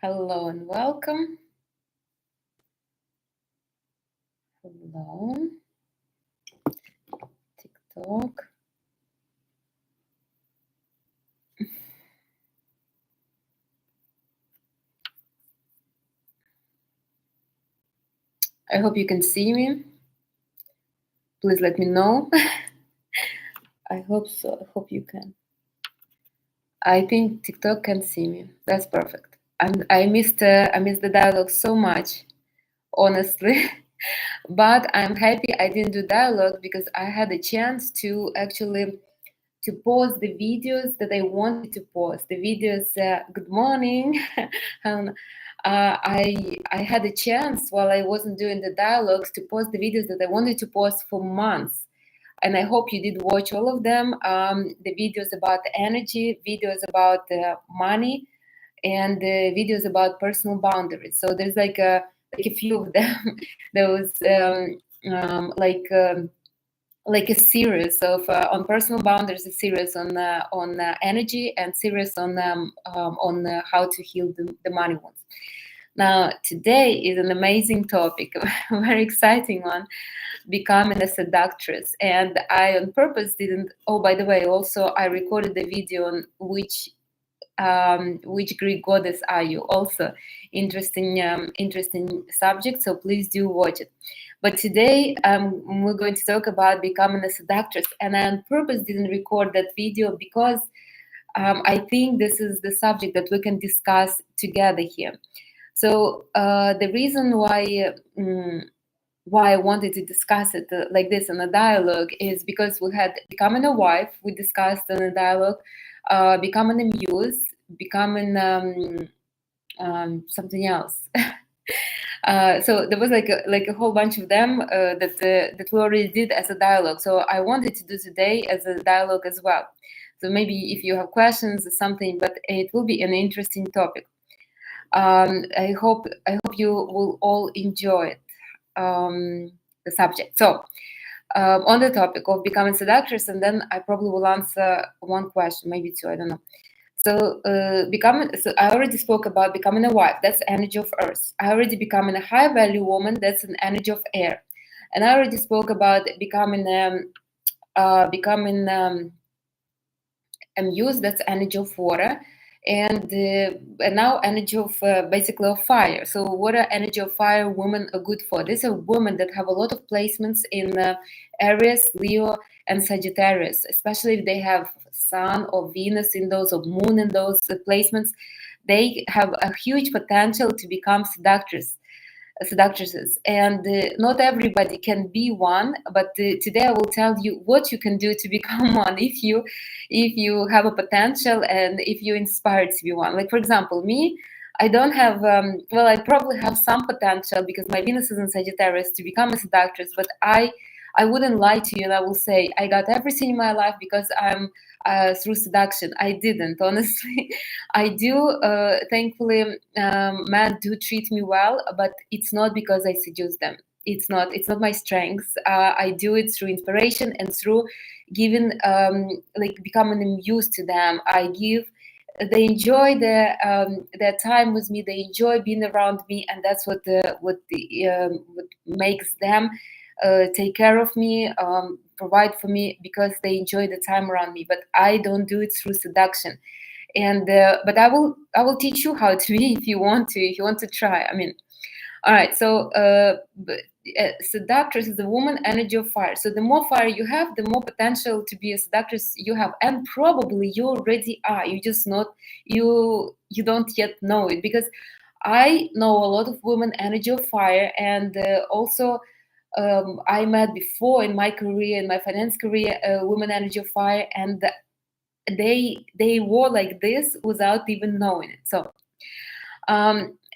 Hello and welcome. Hello, TikTok. I hope you can see me. Please let me know. I hope so. I hope you can. I think TikTok can see me. That's perfect. And I missed the dialogue so much, honestly. But I'm happy I didn't do dialogue because I had a chance to actually to post the videos that I wanted to post. The videos, good morning. and I had a chance while I wasn't doing the dialogues to post the videos that I wanted to post for months. And I hope you did watch all of them. The videos about energy, videos about money, and videos about personal boundaries. So there's like a few of them. There was like a series of on personal boundaries, a series on energy, and series on how to heal the money ones. Now today is an amazing topic, a very exciting one, becoming a seductress. And I on purpose didn't. Oh, by the way, also I recorded the video on which Greek goddess are you? Also, interesting subject. So please do watch it. But today we're going to talk about becoming a seductress, and I on purpose didn't record that video because I think this is the subject that we can discuss together here. So the reason why I wanted to discuss it like this in a dialogue is because we had becoming a wife, we discussed in a dialogue, becoming a muse, becoming something else. So there was like a whole bunch of them that we already did as a dialogue. So I wanted to do today as a dialogue as well. So maybe if you have questions or something, but it will be an interesting topic. I hope you will all enjoy it, the subject. So on the topic of becoming seductress, and then I probably will answer one question, maybe two, I don't know. So so I already spoke about becoming a wife. That's energy of earth. I already becoming a high value woman. That's an energy of air. And I already spoke about becoming a muse. That's energy of water. And now energy of basically of fire. So what are energy of fire women are good for? These are women that have a lot of placements in Aries, Leo, and Sagittarius, especially if they have Sun or Venus in those or Moon in those placements. They have a huge potential to become seductresses, and not everybody can be one, but today I will tell you what you can do to become one if you have a potential and if you're inspired to be one. Like for example, me, I don't have well, I probably have some potential because my Venus is in Sagittarius to become a seductress, but I wouldn't lie to you and I will say I got everything in my life because I'm through seduction. I didn't, honestly. I do, thankfully, men do treat me well, but it's not because I seduce them. It's not my strength. I do it through inspiration and through giving, like becoming used to them. I give. They enjoy their time with me. They enjoy being around me, and that's what makes them take care of me, provide for me because they enjoy the time around me. But I don't do it through seduction. And but I will teach you how to be if you want to try. I mean, all right. So seductress is the woman energy of fire. So the more fire you have, the more potential to be a seductress you have, and probably you already are. You just not you don't yet know it because I know a lot of women energy of fire, and also I met before in my career, in my finance career, women energy of fire, and they were like this without even knowing it. So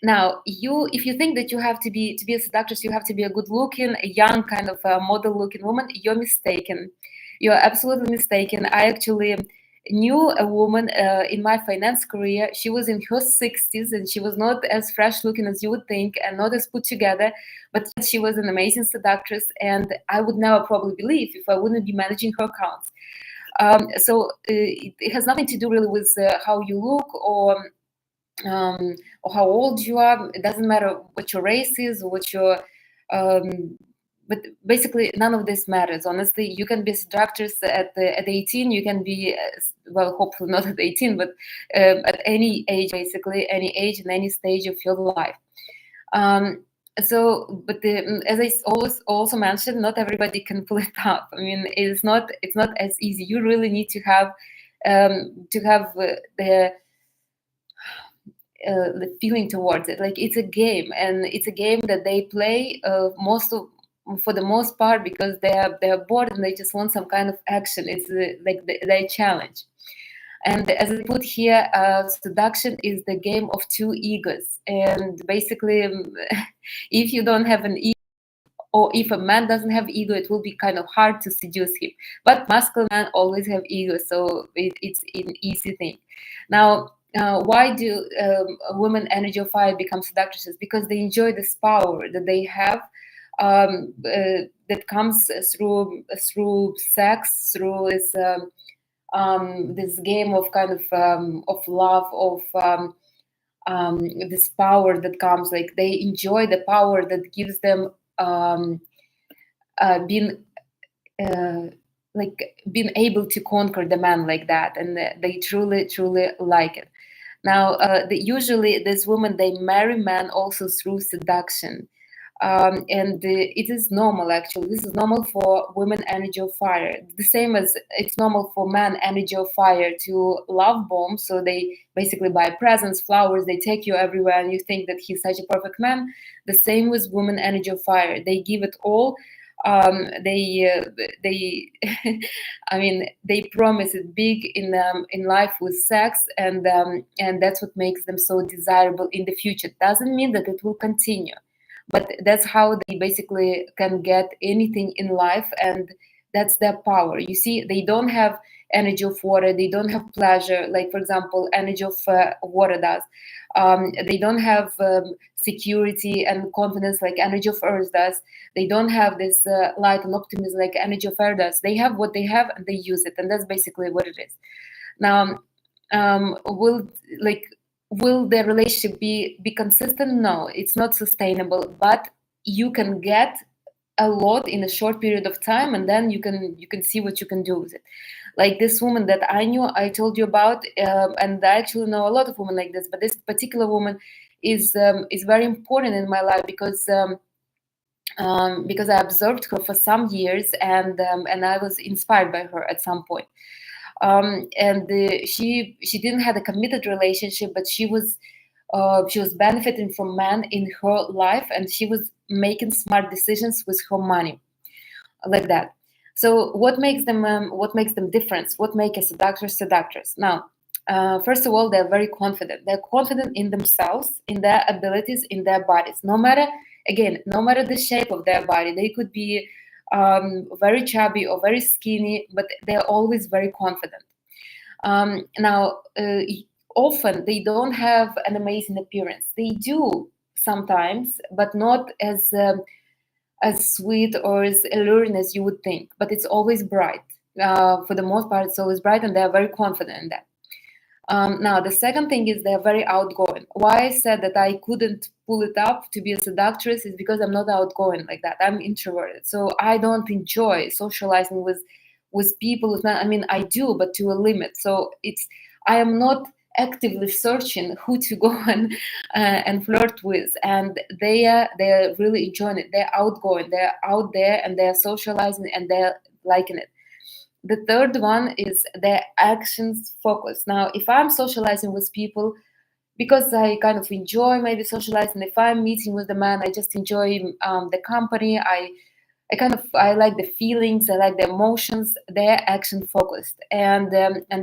now if you think that you have to be a seductress, you have to be a good looking, a young kind of model looking woman, you're mistaken. You're absolutely mistaken. I actually knew a woman in my finance career. She was in her 60s and she was not as fresh looking as you would think and not as put together, but she was an amazing seductress, and I would never probably believe if I wouldn't be managing her accounts. So it has nothing to do really with how you look, or or how old you are. It doesn't matter what your race is or what your but basically none of this matters. Honestly, you can be a seductress at 18. You can be well, hopefully not at 18, but at any age, basically any age and any stage of your life. But as I always also mentioned, not everybody can pull it up. I mean, it's not as easy. You really need to have the feeling towards it. Like, it's a game, and it's a game that they play for the most part because they're bored and they just want some kind of action. It's like their challenge. And as I put here, seduction is the game of two egos. And basically, if you don't have an ego, or if a man doesn't have ego, it will be kind of hard to seduce him. But masculine men always have ego, so it's an easy thing. Now, why do women energy of fire become seductresses? Because they enjoy this power that they have, that comes through sex, through this game of kind of love, of this power that comes. Like, they enjoy the power that gives them being like being able to conquer the man like that, and they truly like it. Now, usually these women, they marry men also through seduction. And it is normal, actually. This is normal for women energy of fire, the same as it's normal for men energy of fire to love bomb. So they basically buy presents, flowers, they take you everywhere and you think that he's such a perfect man. The same with women energy of fire, they give it all. They I mean, they promise it big in life with sex, and that's what makes them so desirable in the future. Doesn't mean that it will continue, but that's how they basically can get anything in life, and that's their power. You see, they don't have energy of water, they don't have pleasure, like for example energy of water does. They don't have security and confidence like energy of earth does. They don't have this light and optimism like energy of air does. They have what they have and they use it, and that's basically what it is. Now, will like will the relationship be consistent? No, it's not sustainable, but you can get a lot in a short period of time, and then you can see what you can do with it. Like this woman that I told you about, and I actually know a lot of women like this, but this particular woman is very important in my life because I observed her for some years, and I was inspired by her at some point. And she didn't have a committed relationship, but she was benefiting from men in her life, and she was making smart decisions with her money, like that. So what makes them different? What makes a seductress? Now, first of all, they're very confident. They're confident in themselves, in their abilities, in their bodies. No matter the shape of their body, they could be very chubby or very skinny, but they're always very confident. Now, often they don't have an amazing appearance. They do sometimes, but not as sweet or as alluring as you would think. But it's always bright. For the most part, it's always bright, and they're very confident in that. Now, the second thing is they're very outgoing. Why I said that I couldn't pull it up to be a seductress is because I'm not outgoing like that. I'm introverted, so I don't enjoy socializing with people. I mean, I do, but to a limit. So I am not actively searching who to go and flirt with, and they're really enjoying it. They're outgoing. They're out there and they're socializing and they're liking it. The third one is their actions focus. Now, if I'm socializing with people because I kind of enjoy maybe socializing, if I'm meeting with the man, I just enjoy the company. I like the feelings, I like the emotions. They're action focused, and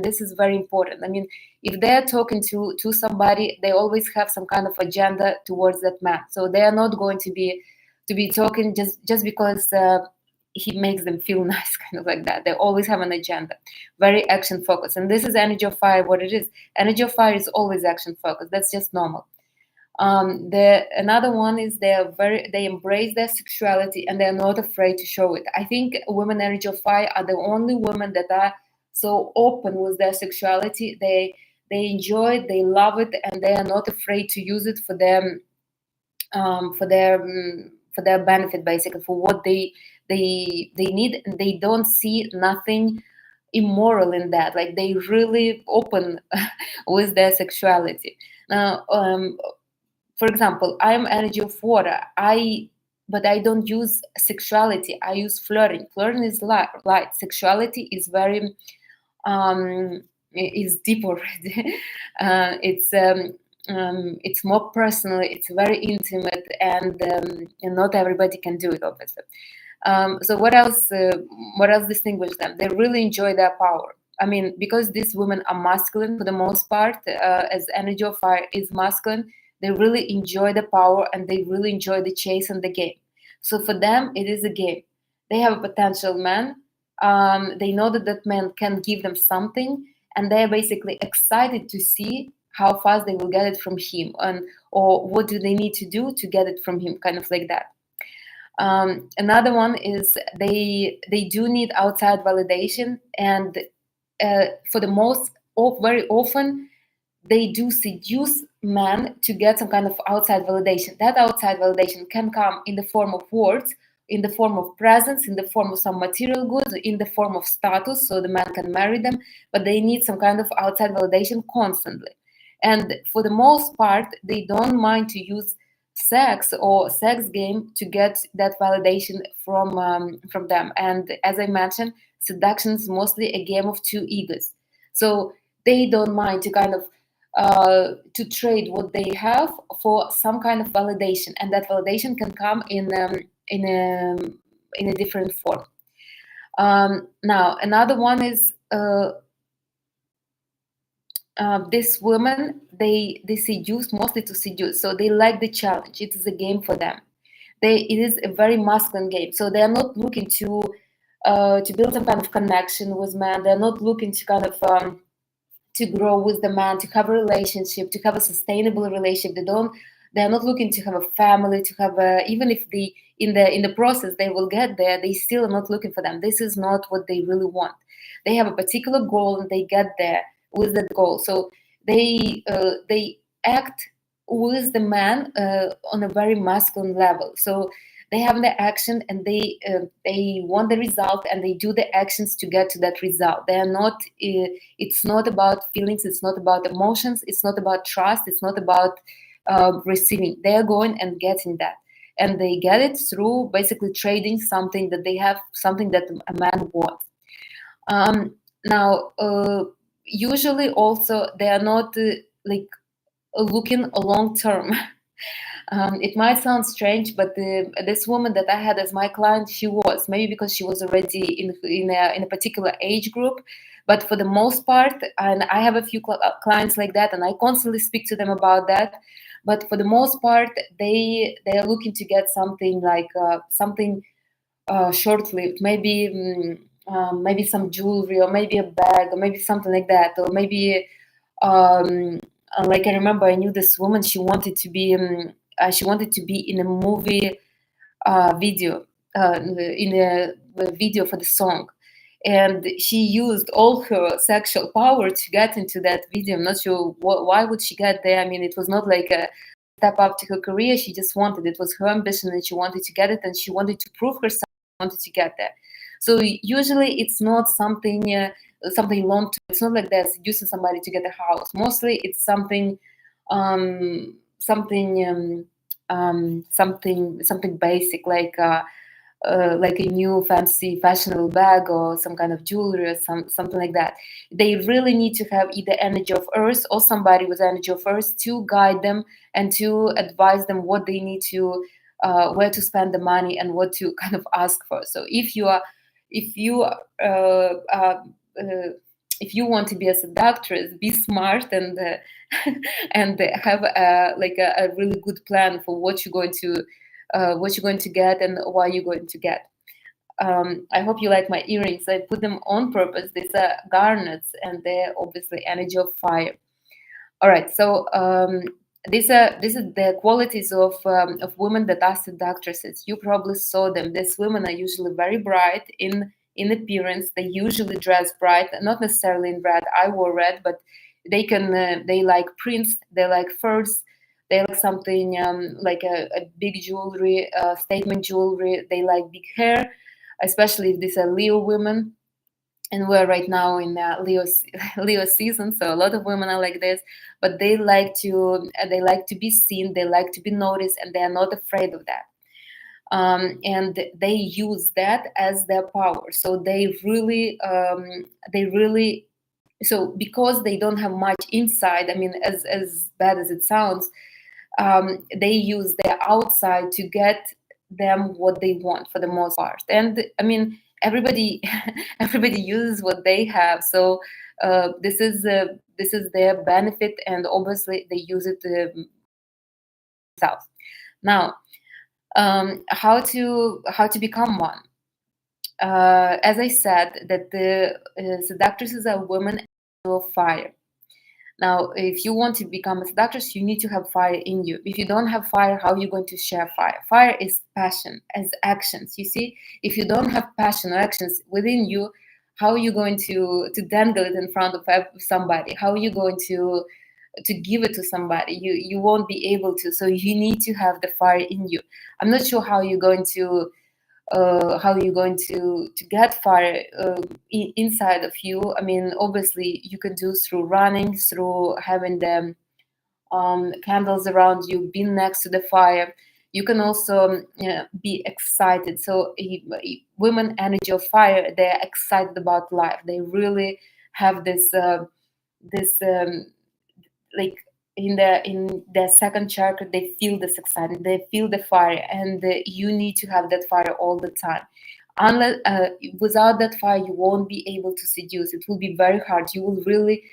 this is very important. I mean, if they're talking to somebody, they always have some kind of agenda towards that man. So they are not going to be talking just because he makes them feel nice, kind of like that. They always have an agenda, very action focused, and this is energy of fire. What it is, energy of fire is always action focused. That's just normal. Another one is they embrace their sexuality and they're not afraid to show it. I think women energy of fire are the only women that are so open with their sexuality. they enjoy it, they love it, and they are not afraid to use it for them, for their benefit, basically for what they need. And they don't see nothing immoral in that. Like they really open with their sexuality. Now, for example, I'm energy of water. But I don't use sexuality. I use flirting. Flirting is light. Sexuality is very is deep already. It's more personal. It's very intimate, and not everybody can do it, obviously. So what else? What else distinguishes them? They really enjoy their power. I mean, because these women are masculine for the most part, as energy of fire is masculine, they really enjoy the power and they really enjoy the chase and the game. So for them, it is a game. They have a potential man. They know that that man can give them something, and they're basically excited to see how fast they will get it from him, and or what do they need to do to get it from him, kind of like that. Another one is they do need outside validation, and for the most, very often they do seduce men to get some kind of outside validation. That outside validation can come in the form of words, in the form of presence, in the form of some material goods, in the form of status, so the man can marry them, but they need some kind of outside validation constantly. And for the most part, they don't mind to use sex or sex game to get that validation from them. And as I mentioned, seduction is mostly a game of two egos. So they don't mind to kind of to trade what they have for some kind of validation, and that validation can come in a in a different form. Now, another one is these women, they seduce mostly to seduce, so they like the challenge. It is a game for them. It is a very masculine game, so they are not looking to build some kind of connection with men. They're not looking to kind of to grow with the man, to have a relationship, to have a sustainable relationship. They're not looking to have a family, to have even if in the process they will get there, they still are not looking for them. This is not what they really want. They have a particular goal and they get there with that goal. So they act with the man on a very masculine level. So they have the action and they want the result, and they do the actions to get to that result. They are not it's not about feelings, it's not about emotions, it's not about trust, it's not about receiving. They are going and getting that, and they get it through basically trading something that they have, something that a man wants. Now, usually also they are not like looking long term. It might sound strange, but this woman that I had as my client, she was, maybe because she was already in a particular age group, but for the most part, and I have a few clients like that, and I constantly speak to them about that. But for the most part, they are looking to get something like something short-lived, maybe maybe some jewelry, or maybe a bag, or maybe something like that, or maybe like I remember, I knew this woman. She wanted to be in a movie video, in a video for the song, and she used all her sexual power to get into that video. I'm not sure why would she get there. I mean, it was not like a step up to her career. She just wanted, it was her ambition, and she wanted to get it, and she wanted to prove herself, wanted to get there. So usually it's not something something long term. It's not like they're seducing somebody to get a house. Mostly it's something something basic, like a new fancy fashionable bag, or some kind of jewelry, or something like that. They really need to have either energy of earth or somebody with energy of earth to guide them and to advise them what they need to where to spend the money and what to kind of ask for. So if you if you want to be a seductress, be smart and and have a really good plan for what you're going to get and why you're going to get. I hope you like my earrings. I put them on purpose. These are garnets, and they're obviously energy of fire. All right, so these are the qualities of women that are seductresses. You probably saw them. These women are usually very bright in appearance. They usually dress bright, not necessarily in red. I wore red, but they like prints, they like furs, they like something like a big jewelry, statement jewelry. They like big hair, especially if these are Leo women. And we're right now in Leo season, so a lot of women are like this. But they like to be seen, they like to be noticed, and they are not afraid of that. And they use that as their power. So they really, so because they don't have much inside, I mean, as bad as it sounds, they use their outside to get them what they want for the most part. And I mean, everybody everybody uses what they have. So this is their benefit, and obviously they use it themselves. Now, how to become one? As I said, that the seductresses are women of fire. Now, if you want to become a seductress, you need to have fire in you. If you don't have fire, how are you going to share fire? Fire is passion, as actions. You see, if you don't have passion or actions within you, how are you going to dangle it in front of somebody? How are you going to give it to somebody? You won't be able to. So you need to have the fire in you. I'm not sure how you're going to get fire inside of you. I mean, obviously you can do through running, through having the candles around you, being next to the fire. You can also be excited. So women energy of fire, they're excited about life. They really have this like in their second chakra, they feel this excitement, they feel the fire, and you need to have that fire all the time. Unless without that fire, you won't be able to seduce. It will be very hard. You will really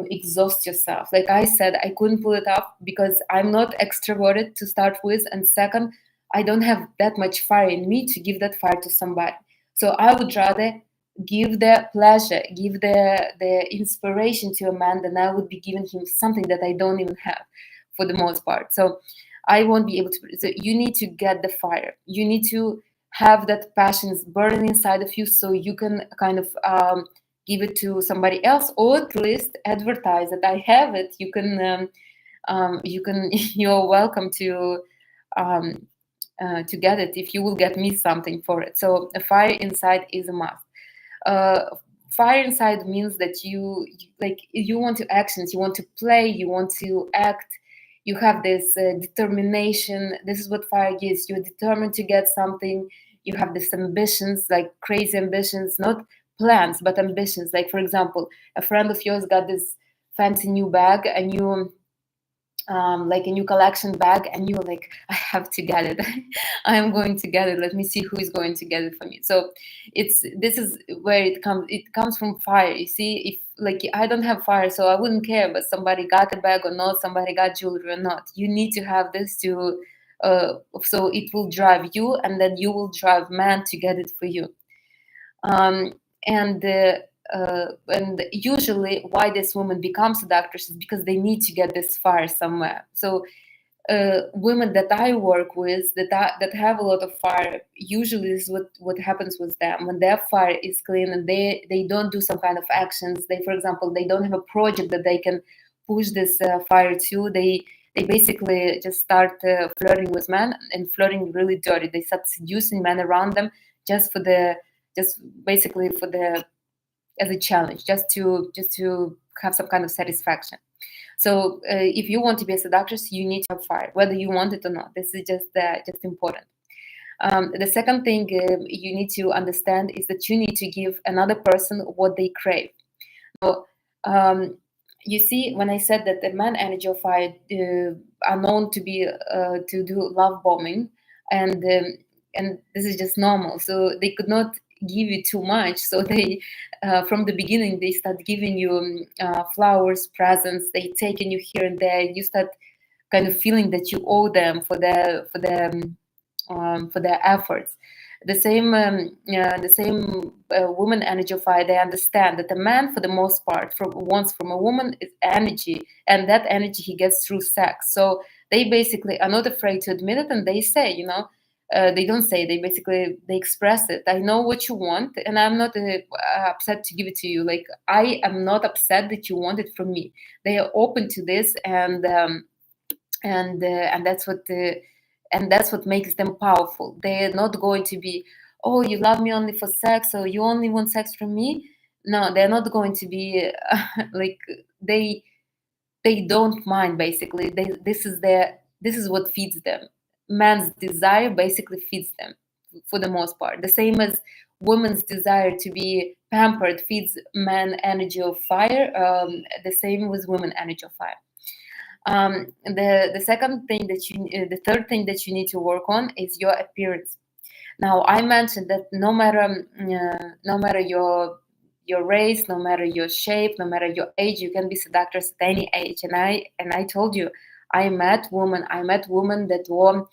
exhaust yourself. Like I said, I couldn't pull it up because I'm not extroverted to start with, and second, I don't have that much fire in me to give that fire to somebody. So I would rather give the pleasure, give the inspiration to a man than I would be giving him something that I don't even have for the most part. So I won't be able to. So you need to get the fire. You need to have that passion burning inside of you, so you can kind of give it to somebody else, or at least advertise that I have it. You can you're welcome to get it if you will get me something for it. So a fire inside is a must. uh, Fire inside means that you want to actions, you want to play, you want to act, you have this determination. This is what fire gives. You're determined to get something. You have this ambitions, like crazy ambitions, not plans but ambitions. Like, for example, a friend of yours got this fancy new bag, and you like a new collection bag, and you're like, I have to get it. I am going to get it. Let me see who is going to get it for me. So this is where it comes from fire. You see, if like I don't have fire, so I wouldn't care but somebody got a bag or not, somebody got jewelry or not. You need to have this to so it will drive you, and then you will drive man to get it for you. um, and usually why this woman becomes seductress is because they need to get this fire somewhere. So women that I work with that have a lot of fire, usually this is what happens with them when their fire is clean, and they don't do some kind of actions. They, for example, they don't have a project that they can push this fire to. They basically just start flirting with men, and flirting really dirty. They start seducing men around them just just basically for the as a challenge, just to have some kind of satisfaction. So if you want to be a seductress, you need to have fire, whether you want it or not. This is just important. The second thing you need to understand is that you need to give another person what they crave. So, you see, when I said that the man energy of fire are known to be to do love bombing, and this is just normal. So they could not give you too much. So they, from the beginning, they start giving you flowers, presents. They taking you here and there. You start kind of feeling that you owe them for their efforts. The same woman energy of fire. They understand that a man, for the most part, wants from a woman is energy, and that energy he gets through sex. So they basically are not afraid to admit it, and they say, they don't say, they basically they express it. I know what you want, and I'm not upset to give it to you. Like, I am not upset that you want it from me. They are open to this, and that's what makes them powerful. They're not going to be, oh, you love me only for sex, or you only want sex from me. No, they're not going to be like, they they don't mind. Basically, this is what feeds them. Man's desire basically feeds them, for the most part. The same as women's desire to be pampered feeds man energy of fire. The same with women energy of fire. The second thing that the third thing that you need to work on is your appearance. Now, I mentioned that no matter your race, no matter your shape, no matter your age, you can be seductress at any age. And I told you, I met women that were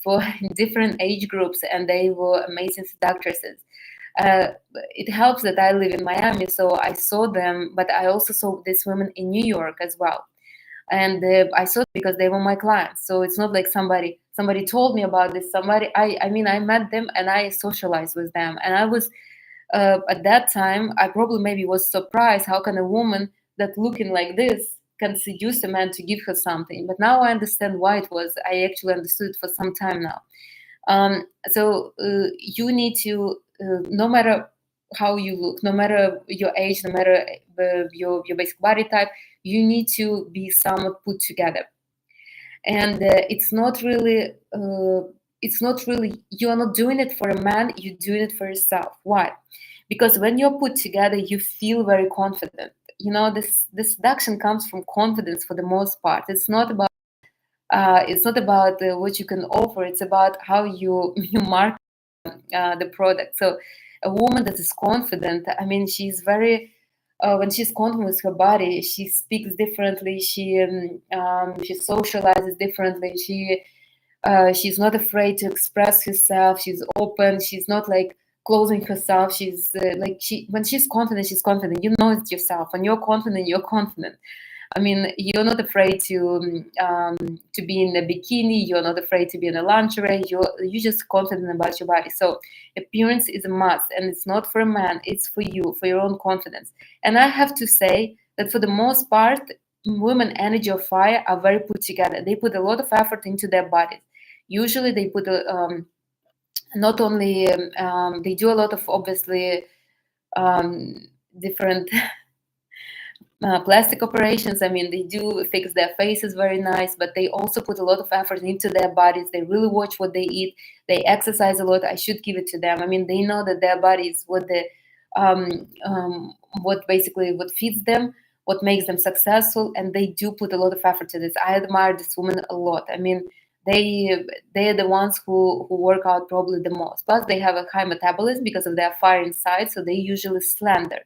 for different age groups, and they were amazing seductresses. It helps that I live in Miami, so I saw them, but I also saw these women in New York as well. And I saw it because they were my clients. So it's not like somebody told me about this. I mean, I met them and I socialized with them, and I was at that time, I probably maybe was surprised, how can a woman that looking like this can seduce a man to give her something. But now I understand why it was. I actually understood it for some time now. So you need to, no matter how you look, no matter your age, no matter your basic body type, you need to be somewhat put together. And it's not really you are not doing it for a man, you're doing it for yourself. Why? Because when you're put together, you feel very confident. This seduction comes from confidence for the most part. It's not about what you can offer. It's about how you market the product. So a woman that is confident, I mean, she's very when she's confident with her body, she speaks differently. She socializes differently. She's not afraid to express herself. She's open. She's not like closing herself. She's when she's confident, she's confident. You know it yourself. When you're confident, you're confident. I mean, you're not afraid to be in a bikini. You're not afraid to be in a lingerie. You're just confident about your body. So appearance is a must, and it's not for a man. It's for you, for your own confidence. And I have to say that for the most part, women energy of fire are very put together. They put a lot of effort into their bodies. Usually, they put not only they do a lot of obviously different plastic operations. I mean, they do fix their faces very nice, but they also put a lot of effort into their bodies. They really watch what they eat. They exercise a lot. I should give it to them. I mean, they know that their body is what feeds them, what makes them successful, and they do put a lot of effort to this. I admire this woman a lot. I mean, they're the ones who work out probably the most. Plus, they have a high metabolism because of their fire inside, so they usually slender.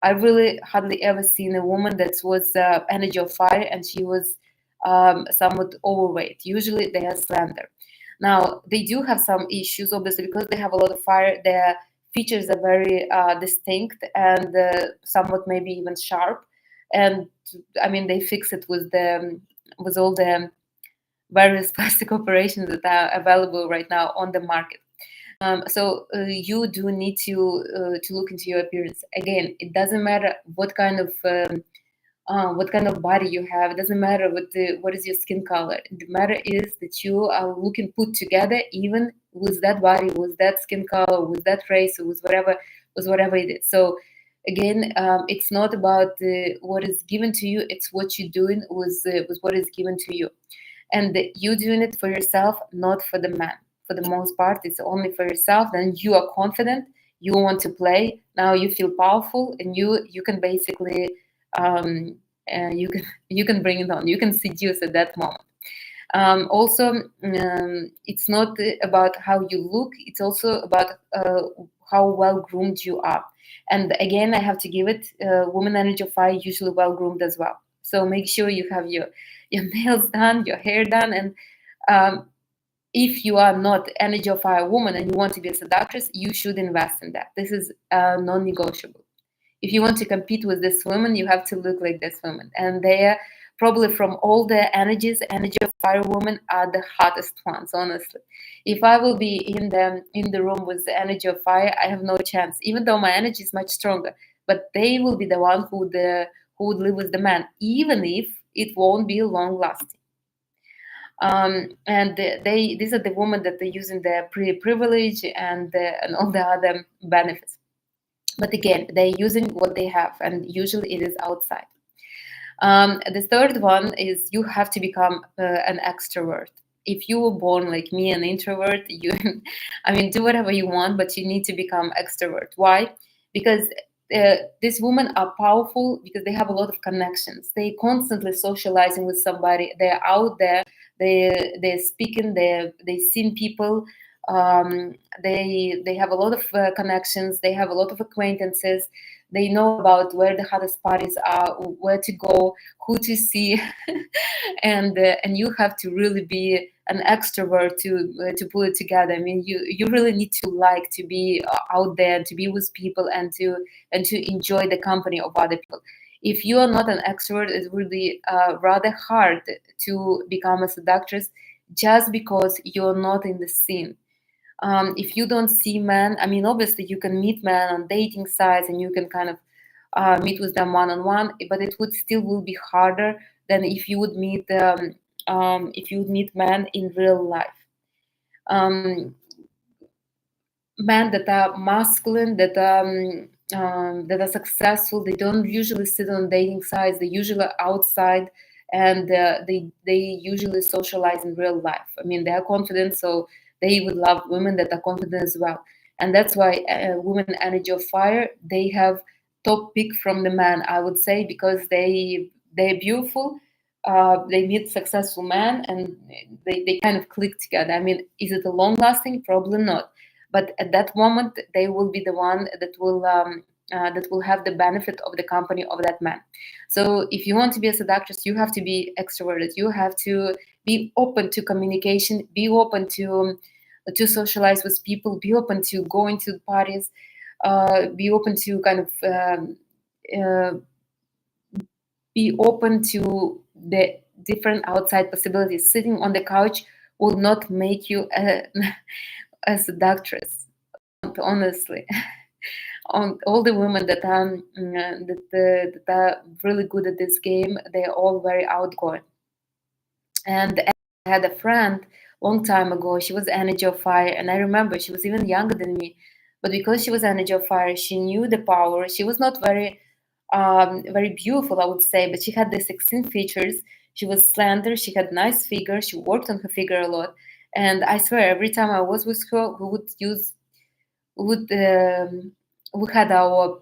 I really hardly ever seen a woman that was energy of fire and she was somewhat overweight. Usually they are slender. Now, they do have some issues, obviously, because they have a lot of fire. Their features are very distinct and somewhat maybe even sharp. And I mean, they fix it with all the various plastic operations that are available right now on the market. So you do need to look into your appearance. Again, it doesn't matter what kind of body you have. It doesn't matter what is your skin color. The matter is that you are looking put together, even with that body, with that skin color, with that race, with whatever it is. So again, it's not about what is given to you. It's what you're doing with what is given to you, and you doing it for yourself, not for the man. For the most part, it's only for yourself. Then you are confident, you want to play, now you feel powerful, and you can basically you can bring it on, you can seduce at that moment. Also, it's not about how you look, it's also about how well groomed you are. And again, I have to give it, woman energy of fire usually well groomed as well. So make sure you have your nails done, your hair done, and if you are not energy of fire woman and you want to be a seductress, you should invest in that. This is non-negotiable. If you want to compete with this woman, you have to look like this woman. And their probably from all the energies, energy of fire women are the hottest ones, honestly. If I will be in the room with the energy of fire, I have no chance, even though my energy is much stronger. But they will be the one who would live with the man, even if it won't be long lasting. And these are the women that they're using their privilege and all the other benefits. But again, they're using what they have, and usually it is outside. The third one is you have to become an extrovert. If you were born like me, an introvert, you, I mean, do whatever you want, but you need to become extrovert. Why? Because these women are powerful because they have a lot of connections. They constantly socializing with somebody. They're out there. They're speaking. They seen people. They have a lot of connections. They have a lot of acquaintances. They know about where the hottest parties are, where to go, who to see, and you have to really be an extrovert to pull it together. I mean, you really need to like to be out there, to be with people, and to enjoy the company of other people. If you are not an extrovert, it will be rather hard to become a seductress, just because you're not in the scene. If you don't see men, I mean, obviously you can meet men on dating sites and you can kind of meet with them one on one, but it would still will be harder than if you would meet men in real life. Um, Men that are masculine, that are successful, they don't usually sit on dating sites. They usually are outside, and they usually socialize in real life. I mean, they are confident, so they would love women that are confident as well. And that's why women energy of fire, they have top pick from the man, I would say, because they're beautiful. They meet successful men, and they kind of click together. I mean, is it a long lasting? Probably not, but at that moment they will be the one that will have the benefit of the company of that man. So if you want to be a seductress, you have to be extroverted. You have to be open to communication, be open to socialize with people, be open to going to parties, be open to kind of uh, be open to the different outside possibilities. Sitting on the couch will not make you a seductress, honestly. On all the women that are really good at this game, they're all very outgoing. And I had a friend long time ago. She was energy of fire, and I remember she was even younger than me. But because she was energy of fire, she knew the power. She was not very beautiful, I would say, but she had the 16 features. She was slender. She had nice figure. She worked on her figure a lot. And I swear, every time I was with her, would we had our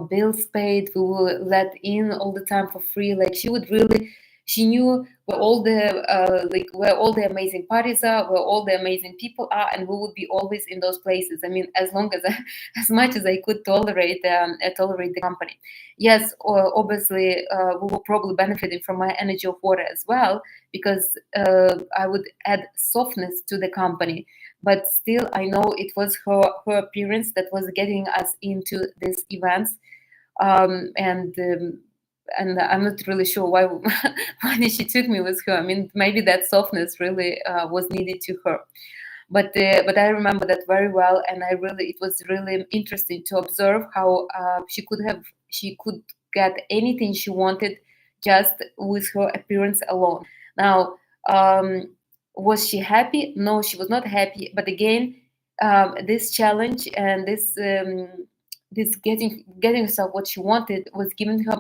bills paid. We will let in all the time for free. Like she knew where all the amazing parties are, where all the amazing people are, and we would be always in those places. I mean, as long as as much as I could tolerate the company. Yes, obviously we were probably benefiting from my energy of water as well, because I would add softness to the company. But still, I know it was her appearance that was getting us into these events. Um, and um, and I'm not really sure why why she took me with her. I mean, maybe that softness really was needed to her. But I remember that very well, and it was really interesting to observe how she could get anything she wanted just with her appearance alone. Now, was she happy? No, she was not happy. But again, this challenge and this getting herself what she wanted was giving her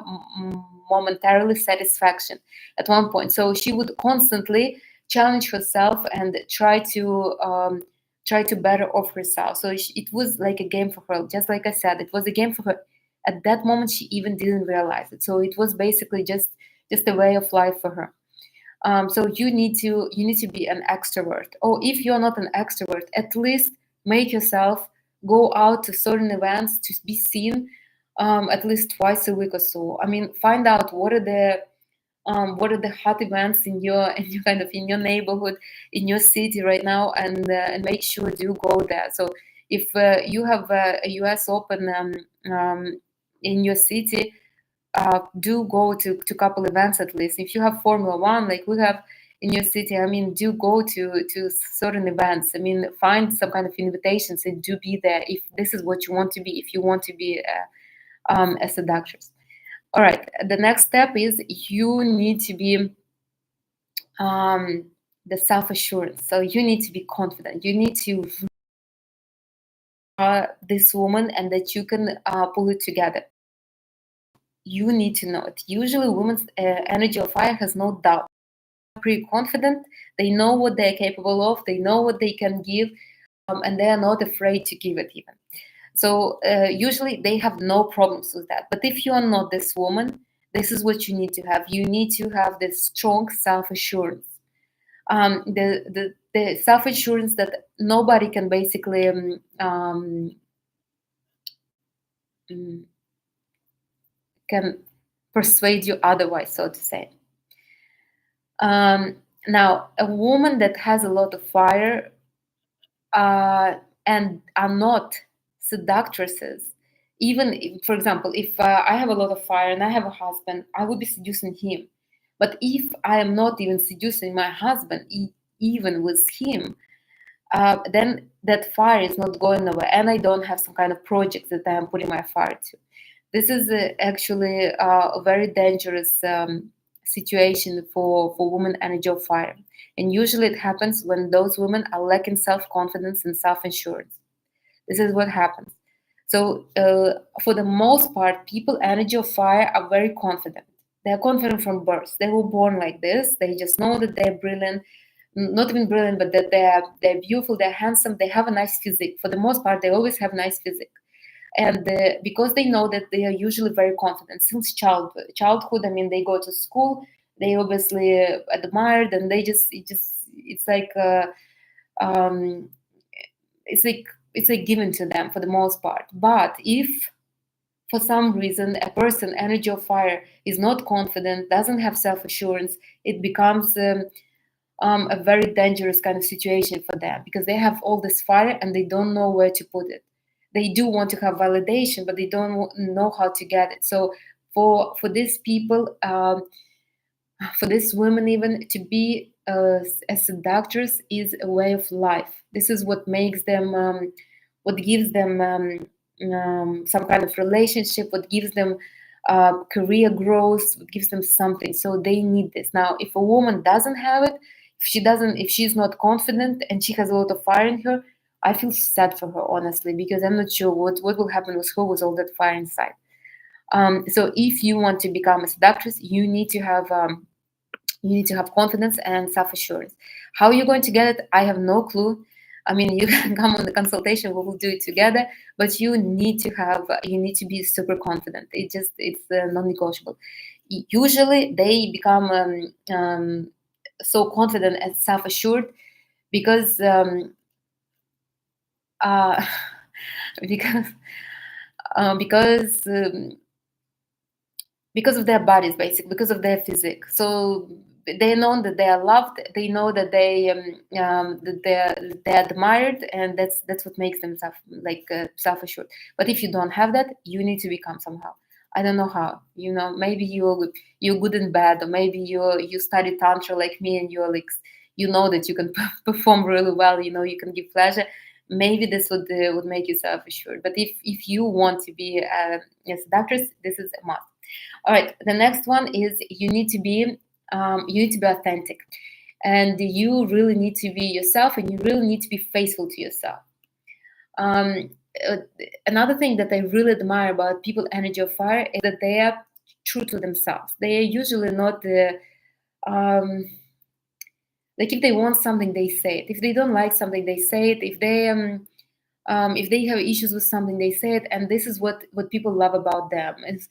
momentarily satisfaction at one point. So she would constantly challenge herself and try to better off herself. So it was like a game for her. Just like I said, it was a game for her. At that moment, she even didn't realize it. So it was basically just a way of life for her. So you need to be an extrovert. Or if you're not an extrovert, at least make yourself go out to certain events to be seen at least twice a week or so. I mean, find out what are the hot events in your neighborhood, in your city right now, and make sure you go there. So if you have a US Open in your city, do go to couple events at least. If you have Formula One, like we have in your city, I mean, do go to certain events. I mean, find some kind of invitations and do be there if this is what you want to be. If you want to be a seductress. All right. The next step is you need to be the self assurance. So you need to be confident. You need to this woman and that you can pull it together. You need to know it. Usually, women's energy of fire has no doubt. Pretty confident. They know what they're capable of. They know what they can give, and they are not afraid to give it even. So usually they have no problems with that. But if you are not this woman, this is what you need to have. You need to have this strong self assurance. The self assurance that nobody can basically mm, can persuade you otherwise, so to say. Now, a woman that has a lot of fire and are not seductresses, even for example, if I have a lot of fire and I have a husband, I would be seducing him. But if I am not even seducing my husband, even with him, then that fire is not going nowhere, and I don't have some kind of project that I am putting my fire to. This is actually a very dangerous situation for women energy of fire. And usually it happens when those women are lacking self-confidence and self-assurance. This is what happens. So for the most part, people energy of fire are very confident. They're confident from birth. They were born like this. They just know that they're brilliant, not even brilliant, but that they're beautiful, they're handsome, they have a nice physique. For the most part, they always have nice physique. And because they know that they are usually very confident since childhood. I mean, they go to school, they obviously admired, and they just it's like um, it's like given to them for the most part. But if for some reason a person energy of fire is not confident, doesn't have self-assurance, it becomes a very dangerous kind of situation for them, because they have all this fire and they don't know where to put it. They do want to have validation, but they don't know how to get it. So for these people, for these women, even to be a seductress is a way of life. This is what makes them, what gives them some kind of relationship, what gives them career growth, what gives them something. So they need this. Now, if a woman doesn't have it, if she's not confident and she has a lot of fire in her, I feel sad for her, honestly, because I'm not sure what will happen with her with all that fire inside. So if you want to become a seductress, you need to have confidence and self-assurance. How you're going to get it, I have no clue. I mean, you can come on the consultation, we will do it together, but you need to be super confident. It's non-negotiable. Usually they become so confident and self-assured because uh, because because because of their bodies, basically, because of their physique. So they know that they are loved. They know that they're admired, and that's what makes them self assured. But if you don't have that, you need to become somehow. I don't know how. Maybe you're good in bed, or maybe you study tantra like me, and you're like you know that you can perform really well. You can give pleasure. Maybe this would make you self assured. But if you want to be a seductress, this is a must. All right, the next one is you need to be authentic, and you really need to be yourself, and you really need to be faithful to yourself. Um, uh, Another thing that I really admire about people energy of fire is that they are true to themselves. They are usually not um, like if they want something, they say it. If they don't like something, they say it. If they have issues with something, they say it. And this is what people love about them. Is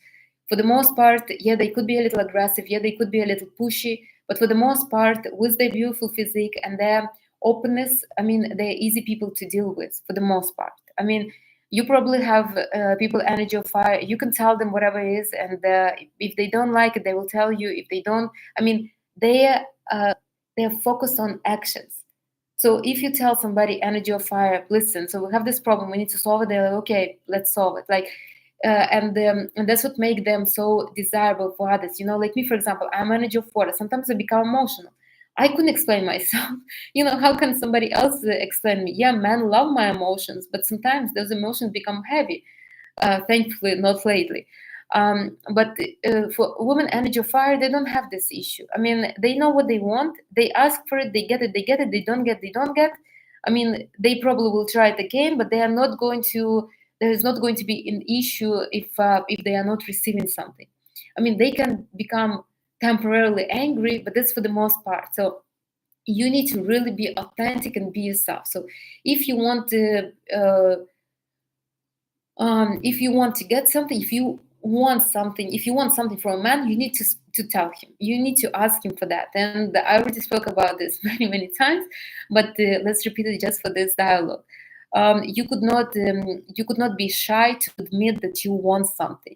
for the most part, yeah, they could be a little aggressive, yeah, they could be a little pushy, but for the most part, with their beautiful physique and their openness, I mean, they're easy people to deal with for the most part. I mean, you probably have people energy of fire. You can tell them whatever it is, and if they don't like it, they will tell you. If they don't, I mean, uh, they're focused on actions. So if you tell somebody energy of fire, listen, so we have this problem, we need to solve it, they're like, okay, let's solve it. Like and that's what makes them so desirable for others. Like me, for example, I'm a manager of water. Sometimes I become emotional. I couldn't explain myself. How can somebody else explain me? Yeah, men love my emotions, but sometimes those emotions become heavy. Thankfully, not lately. But for women energy of fire, they don't have this issue. I mean, they know what they want. They ask for it. They get it. They get it. They don't get. They don't get. I mean, they probably will try it again, but they are not going to. There is not going to be an issue if they are not receiving something. I mean, they can become temporarily angry, but that's for the most part. So you need to really be authentic and be yourself. So if you want to. If you want to get something, if you want something from a man, you need to tell him. You need to ask him for that. And I already spoke about this many times, but let's repeat it just for this dialogue. You could not be shy to admit that you want something.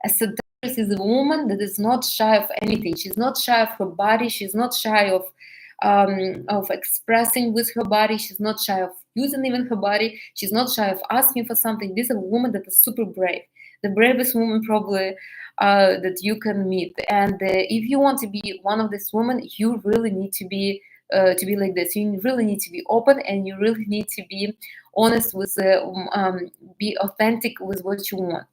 A seductress is a woman that is not shy of anything. She's not shy of her body. She's not shy of expressing with her body. She's not shy of using even her body. She's not shy of asking for something. This is a woman that is super brave, the bravest woman probably that you can meet. And if you want to be one of these women, you really need to be like this. You really need to be open, and you really need to be honest with, be authentic with what you want.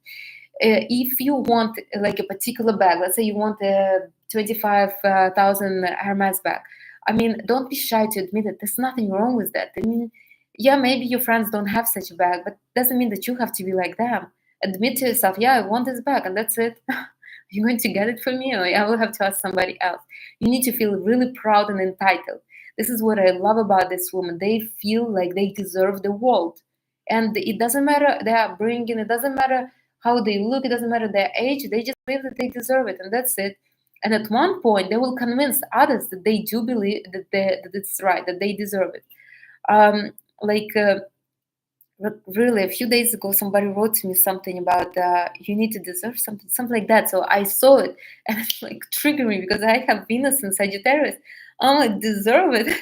If you want like a particular bag, let's say you want a 25,000 Hermes bag. I mean, don't be shy to admit it. There's nothing wrong with that. I mean, yeah, maybe your friends don't have such a bag, but doesn't mean that you have to be like them. Admit to yourself, yeah, I want this bag, and that's it. You're going to get it for me, or I will have to ask somebody else. You need to feel really proud and entitled. This is what I love about this woman. They feel like they deserve the world. And it doesn't matter their upbringing, it doesn't matter how they look, it doesn't matter their age, they just believe that they deserve it, and that's it. And at one point, they will convince others that they do believe that it's right, that they deserve it. Um, like, really, a few days ago, somebody wrote to me something about you need to deserve something like that. So I saw it, and it's like triggering me because I have Venus in Sagittarius. I'm like, deserve it.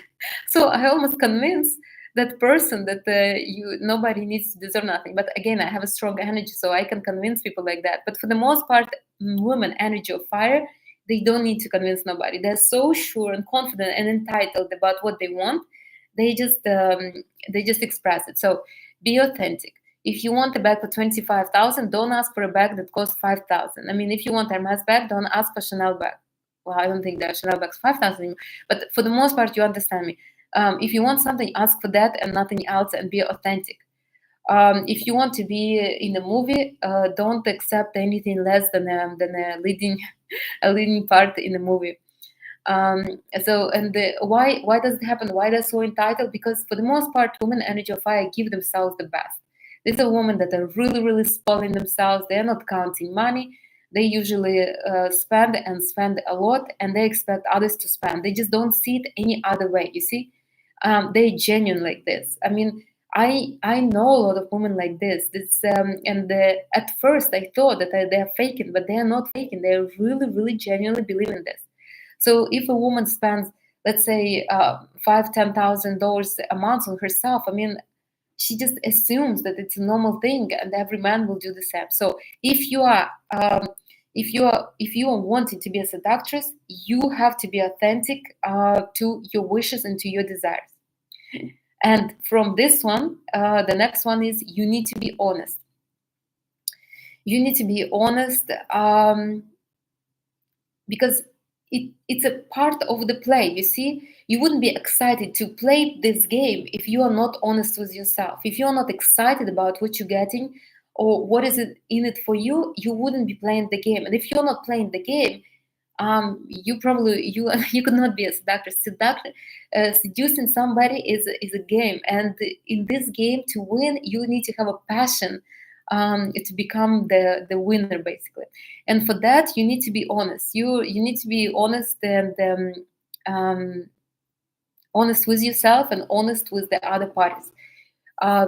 So I almost convinced that person that nobody needs to deserve nothing. But again, I have a strong energy, so I can convince people like that. But for the most part, women energy of fire, they don't need to convince nobody. They're so sure and confident and entitled about what they want. They just express it. So be authentic. If you want a bag for 25,000, don't ask for a bag that costs 5,000. I mean, if you want a Hermes bag, don't ask for Chanel bag. Well, I don't think there are Chanel bags 5,000 anymore. But for the most part, you understand me. If you want something, ask for that and nothing else, and be authentic. If you want to be in a movie, don't accept anything less than a leading a leading part in the movie. Why does it happen? Why they're so entitled? Because for the most part, women energy of fire give themselves the best. These are women that are really spoiling themselves. They're not counting money. They usually spend and spend a lot, and they expect others to spend. They just don't see it any other way. You see, they're genuine like this. I mean, I know a lot of women like this. At first I thought that they're faking, but they are not faking. They're really genuinely believing this. So if a woman spends, let's say, $5,000-10,000 a month on herself, I mean, she just assumes that it's a normal thing, and every man will do the same. So if you are wanting to be a seductress, you have to be authentic to your wishes and to your desires. And from this one, the next one is you need to be honest. You need to be honest because it's a part of the play. You see, you wouldn't be excited to play this game if you are not honest with yourself. If you are not excited about what you're getting or what is it in it for you, you wouldn't be playing the game. And if you're not playing the game, you you could not be a seductress. Seducing somebody is a game, and in this game, to win, you need to have a passion to become the winner, basically. And for that, you need to be honest. You need to be honest and honest with yourself and honest with the other parties.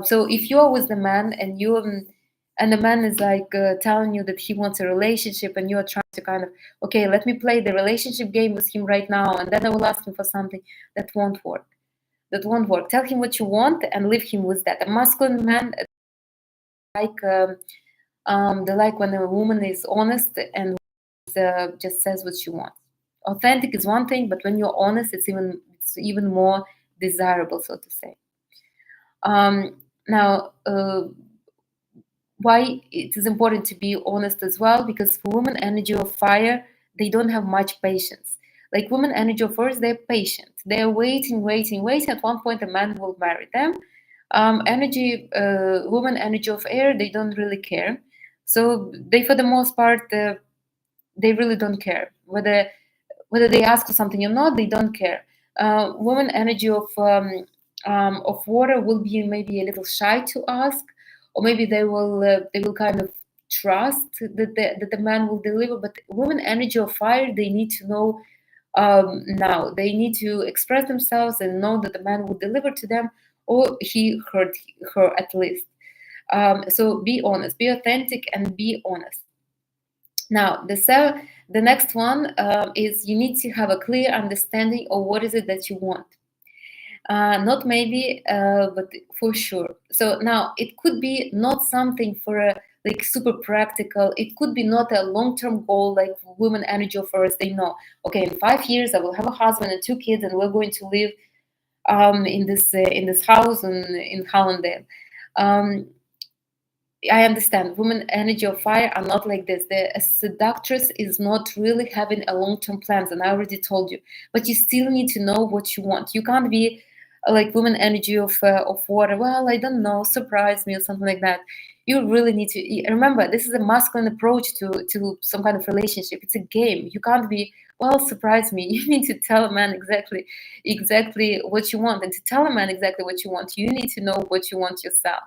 So if you are with the man and the man is like telling you that he wants a relationship, and you are trying to kind of, okay, let me play the relationship game with him right now, and then I will ask him for something, that won't work. That won't work. Tell him what you want and leave him with that. A masculine man like They like when a woman is honest and just says what she wants. Authentic is one thing, but when you're honest, it's even more desirable, so to say. Now, why it is important to be honest as well, because for women energy of fire, they don't have much patience. Like women energy of earth, they're patient, they're waiting. At one point a man will marry them. Energy Women energy of air, they don't really care. So they, for the most part, they really don't care whether they ask for something or not. They don't care. Woman energy of water will be maybe a little shy to ask, or maybe they will kind of trust that the man will deliver. But woman energy of fire, they need to know now. They need to express themselves and know that the man will deliver to them, or he hurt her at least. So be honest, be authentic, and be honest. Now, the next one is you need to have a clear understanding of what is it that you want. Not maybe, but for sure. So now it could be not something for a like super practical. It could be not a long-term goal like women energy offers. They know, okay, in 5 years I will have a husband and 2 kids, and we're going to live in this house in Hollandale. Um, I understand women energy of fire are not like this. The seductress is not really having a long-term plans, and I already told you. But you still need to know what you want. You can't be like women energy of water. Well, I don't know, surprise me or something like that. You really need to remember this is a masculine approach to some kind of relationship. It's a game. You can't be, well, surprise me. You need to tell a man exactly what you want, and to tell a man exactly what you want, you need to know what you want yourself.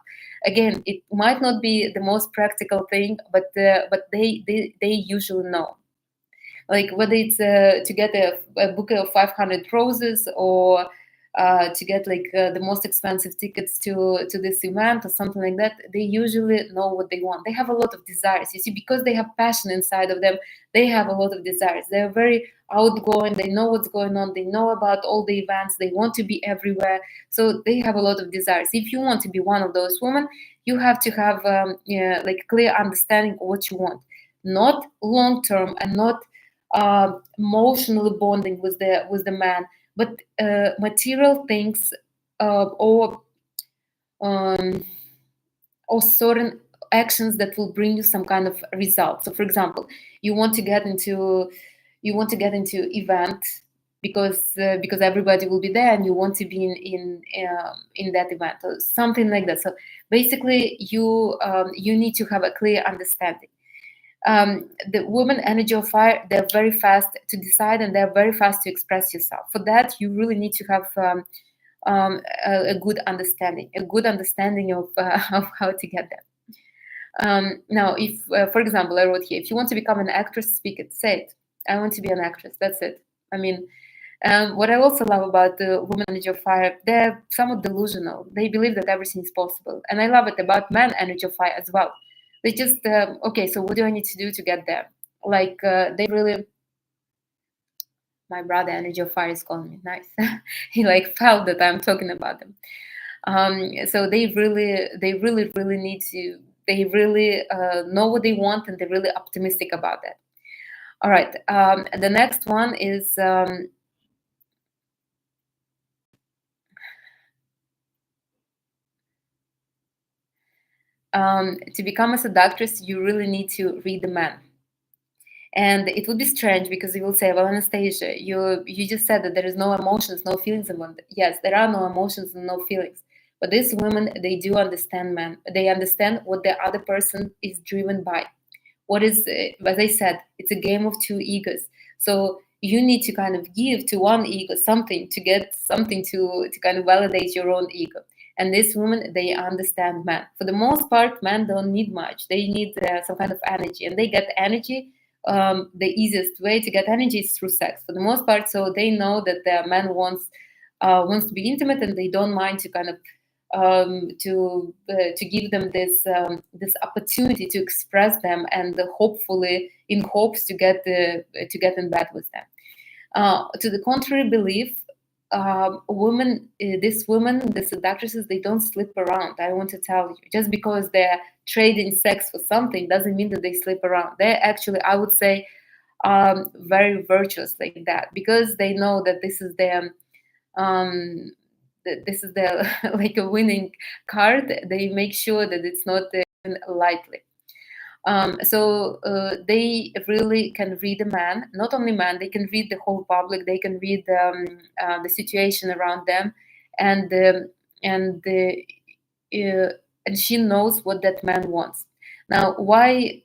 Again, it might not be the most practical thing, but they usually know. Like whether it's to get a bouquet of 500 roses, or to get like the most expensive tickets to this event or something like that, they usually know what they want. They have a lot of desires, you see, because they have passion inside of them. They have a lot of desires. They're very outgoing. They know what's going on. They know about all the events. They want to be everywhere. So they have a lot of desires. If you want to be one of those women, you have to have yeah, like clear understanding of what you want, not long term, and not emotionally bonding with the man, but material things, or um, or certain actions that will bring you some kind of result. So, for example, you want to get into event because everybody will be there, and you want to be in that event or something like that. So basically, you need to have a clear understanding. The woman energy of fire, they're very fast to decide, and they're very fast to express yourself. For that, you really need to have a good understanding of of how to get there. Now, if for example, I wrote here, if you want to become an actress, speak it, say it. I want to be an actress. That's it. I mean, what I also love about the women energy of fire, they're somewhat delusional. They believe that everything is possible, and I love it about man energy of fire as well. They just okay. So what do I need to do to get there? Like they really. My brother energy of fire is calling me. Nice. He like felt that I'm talking about them. So they really need to. They really know what they want, and they're really optimistic about that. All right. The next one is. To become a seductress, you really need to read the man. And it would be strange because you will say, well, Anastasia, you just said that there is no emotions, no feelings among them. Yes, there are no emotions and no feelings. But these women, they do understand men. They understand what the other person is driven by. What is, as I said, it's a game of two egos. So you need to kind of give to one ego something to get something to kind of validate your own ego. And these women, they understand men. For the most part, men don't need much. They need some kind of energy, and they get energy. The easiest way to get energy is through sex, for the most part. So they know that the man wants to be intimate, and they don't mind to kind of to give them this opportunity to express them, and hopefully in hopes to get in bed with them. To the contrary belief, women, these women, the seductresses, they don't sleep around. I want to tell you, just because they're trading sex for something doesn't mean that they sleep around. They're actually, I would say, very virtuous like that, because they know that this is their this is their like a winning card. They make sure that it's not lightly. They really can read a man, not only man, they can read the whole public, they can read the situation around them, and and the, and she knows what that man wants. Now, why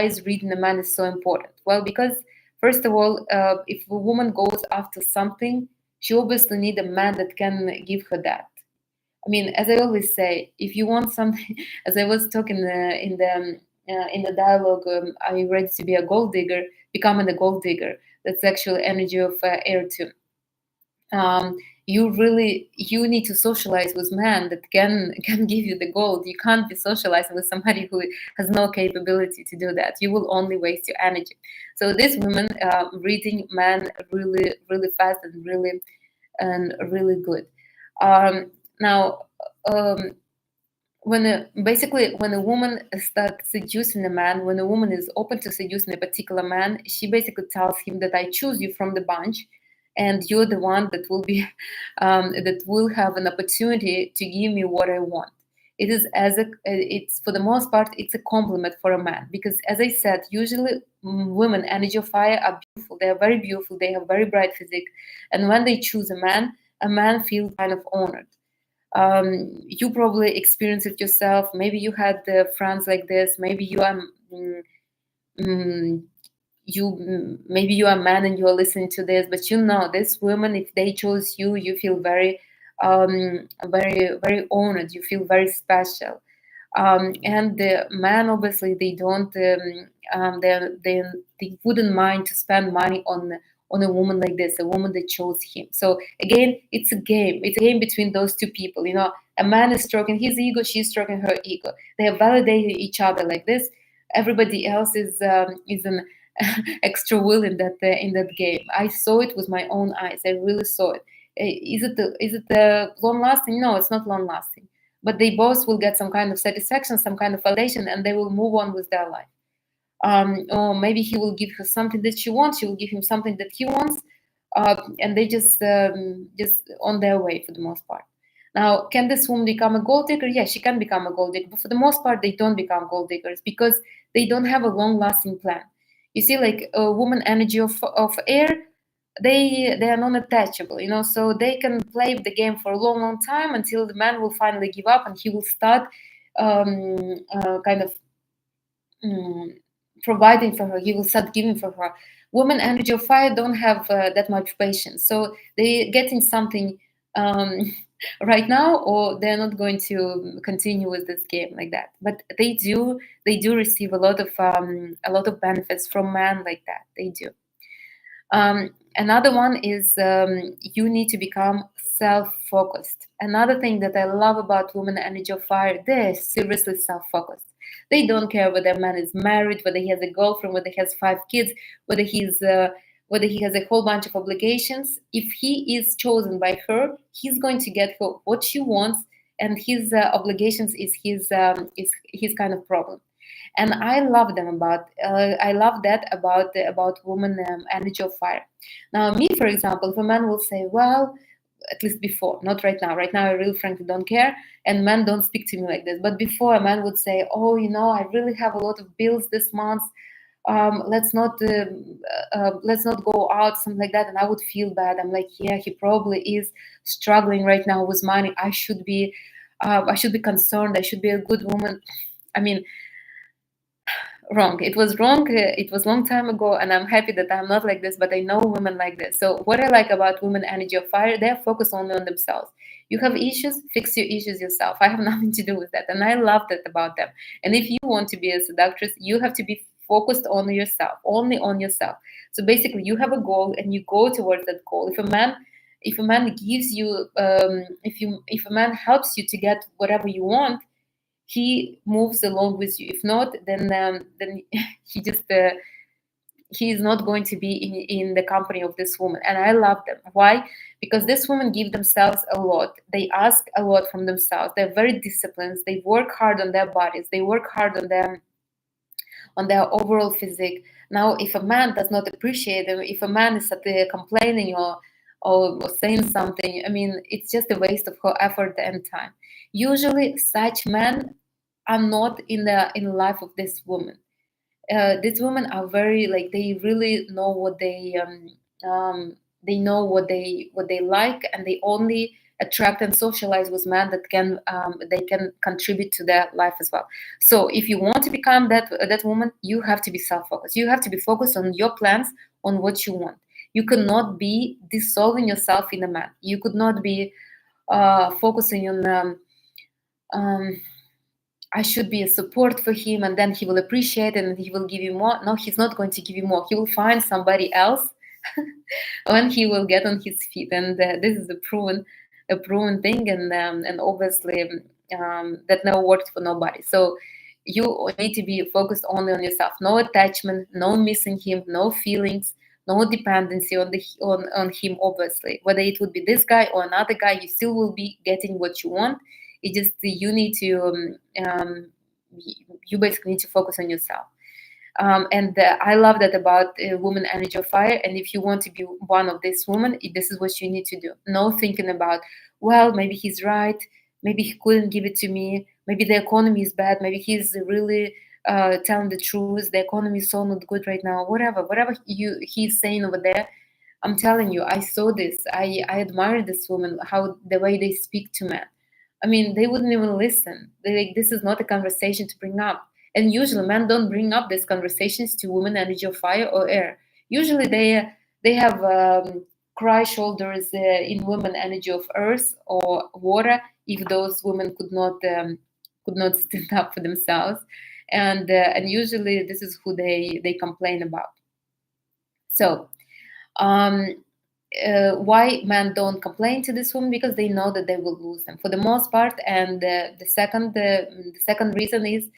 is reading a man is so important? Well, because first of all, if a woman goes after something, she obviously need a man that can give her that. I mean, as I always say, if you want something, as I was talking in the dialogue, are you ready to be a gold digger? Becoming a gold digger. That's actually energy of air too. You need to socialize with men that can give you the gold. You can't be socializing with somebody who has no capability to do that. You will only waste your energy. So this woman reading men really fast and really good. Now, um, basically when a woman starts seducing a man, when a woman is open to seducing a particular man, she basically tells him that I choose you from the bunch, and you're the one that will be that will have an opportunity to give me what I want. It is it's for the most part it's a compliment for a man, because as I said, usually women energy of fire are beautiful. They are very beautiful. They have very bright physique, and when they choose a man feels kind of honored. You probably experienced it yourself. Maybe you had friends like this. Maybe you are mm, maybe you are a man and you are listening to this, but you know this women, if they chose you, you feel very honored. You feel very special. And the man, obviously, they don't they wouldn't mind to spend money on a woman like this, a woman that chose him. So again, it's a game. It's a game between those two people. You know, a man is stroking his ego, she's stroking her ego. They have validated each other like this. Everybody else is an extra will in that game. I saw it with my own eyes. I really saw it. Is it long lasting? No, it's not long lasting. But they both will get some kind of satisfaction, some kind of validation, and they will move on with their life. Or maybe he will give her something that she wants. She will give him something that he wants, and they just on their way for the most part. Now, can this woman become a gold digger? Yeah, she can become a gold digger, but for the most part, they don't become gold diggers because they don't have a long-lasting plan. You see, like a woman energy of air, they are non-attachable, you know, so they can play the game for a long time until the man will finally give up and he will start kind of mm, providing for her. He will start giving for her. Women energy of fire don't have that much patience, so they getting something um, right now, or they're not going to continue with this game like that. But they do receive a lot of benefits from men like that. They do. Another one is you need to become self-focused. Another thing that I love about women energy of fire, they're seriously self-focused. They don't care whether a man is married, whether he has a girlfriend, whether he has 5 kids, whether whether he has a whole bunch of obligations. If he is chosen by her, he's going to get her what she wants, and his obligations is his kind of problem. And I love them about I love that about women energy of fire. Now, me, for example, if a man will say, well, at least before, not right now. Right now, I really frankly don't care, and men don't speak to me like this. But before, a man would say, "Oh, you know, I really have a lot of bills this month. Let's not go out, something like that." And I would feel bad. I'm like, "Yeah, he probably is struggling right now with money. I should be concerned. I should be a good woman." I mean, wrong. It was wrong. It was long time ago, and I'm happy that I'm not like this. But I know women like this. So what I like about women energy of fire, they're focused only on themselves. You have issues, fix your issues yourself. I have nothing to do with that, and I love that about them. And if you want to be a seductress, you have to be focused on yourself, only on yourself. So basically, you have a goal, and you go towards that goal. If a man gives you, if a man helps you to get whatever you want, he moves along with you. If not, then he just he is not going to be in the company of this woman. And I love them. Why? Because this women give themselves a lot. They ask a lot from themselves. They're very disciplined. They work hard on their bodies. They work hard on their overall physique. Now, if a man does not appreciate them, if a man is complaining or saying something, I mean, it's just a waste of her effort and time. Usually, such men are not in the life of this woman. These women are very, like, they really know what they know what they like, and they only attract and socialize with men that can they can contribute to their life as well. So if you want to become that woman, you have to be self-focused. You have to be focused on your plans, on what you want. You cannot be dissolving yourself in a man. You could not be focusing on um, I should be a support for him, and then he will appreciate it and he will give you more. No, he's not going to give you more. He will find somebody else when he will get on his feet, and this is a proven thing, and obviously that never worked for nobody. So you need to be focused only on yourself. No attachment, no missing him, no feelings, no dependency on him. Obviously, whether it would be this guy or another guy, you still will be getting what you want. It just you need to you basically need to focus on yourself. And I love that about woman energy of fire. And if you want to be one of these women, this is what you need to do. No thinking about, well, maybe he's right, maybe he couldn't give it to me, maybe the economy is bad, maybe he's really telling the truth, the economy is so not good right now, whatever he's saying over there. I'm telling you, I saw this. I admire this woman, how the way they speak to men. I mean, they wouldn't even listen. Like, this is not a conversation to bring up. And usually, men don't bring up these conversations to women energy of fire or air. Usually, they have cry shoulders in women energy of earth or water, if those women could not stand up for themselves. And usually, this is who they complain about. So. Um, why men don't complain to this woman? Because they know that they will lose them for the most part. And the second reason is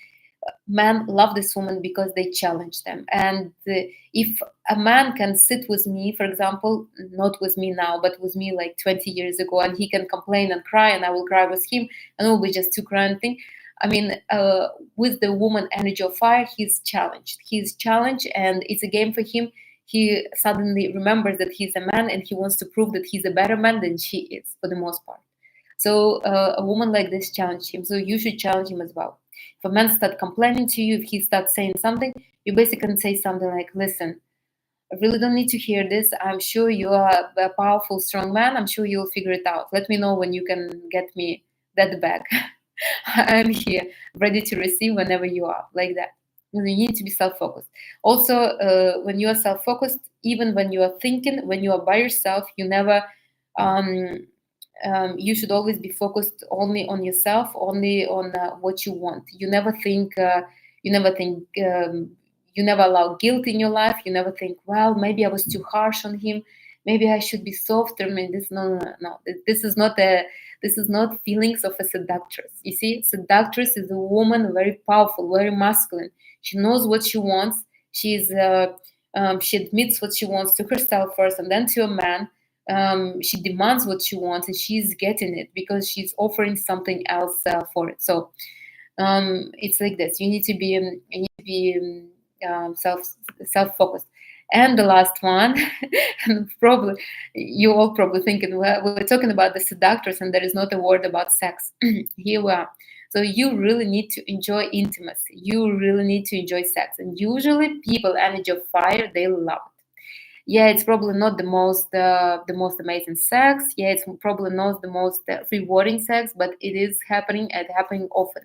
men love this woman because they challenge them. And if a man can sit with me, for example, not with me now, but with me like 20 years ago, and he can complain and cry, and I will cry with him, and it will be just two crying thing. I mean, with the woman energy of fire, he's challenged. He's challenged, and it's a game for him. He suddenly remembers that he's a man, and he wants to prove that he's a better man than she is, for the most part. So a woman like this challenged him. So you should challenge him as well. If a man starts complaining to you, if he starts saying something, you basically can say something like, listen, I really don't need to hear this. I'm sure you are a powerful, strong man. I'm sure you'll figure it out. Let me know when you can get me that bag. I'm here, ready to receive whenever you are, like that. You need to be self-focused. Also, when you are self-focused, even when you are thinking, when you are by yourself, you never um, you should always be focused only on yourself, only on what you want. You never think you never think you never allow guilt in your life. You never think, well, maybe I was too harsh on him, maybe I should be softer. I mean, this no, this is not a this is not feelings of a seductress. You see, seductress is a woman, very powerful, very masculine. She knows what she wants. She admits what she wants to herself first, and then to a man. She demands what she wants, and she's getting it because she's offering something else for it. So it's like this. You need to be self focused. And the last one, and probably you all probably thinking, well, we're talking about the seductress, and there is not a word about sex. Here we are. So you really need to enjoy intimacy. You really need to enjoy sex, and usually people energy of fire, they love it. Yeah, it's probably not the most amazing sex. Yeah, it's probably not the most rewarding sex, but it is happening and happening often.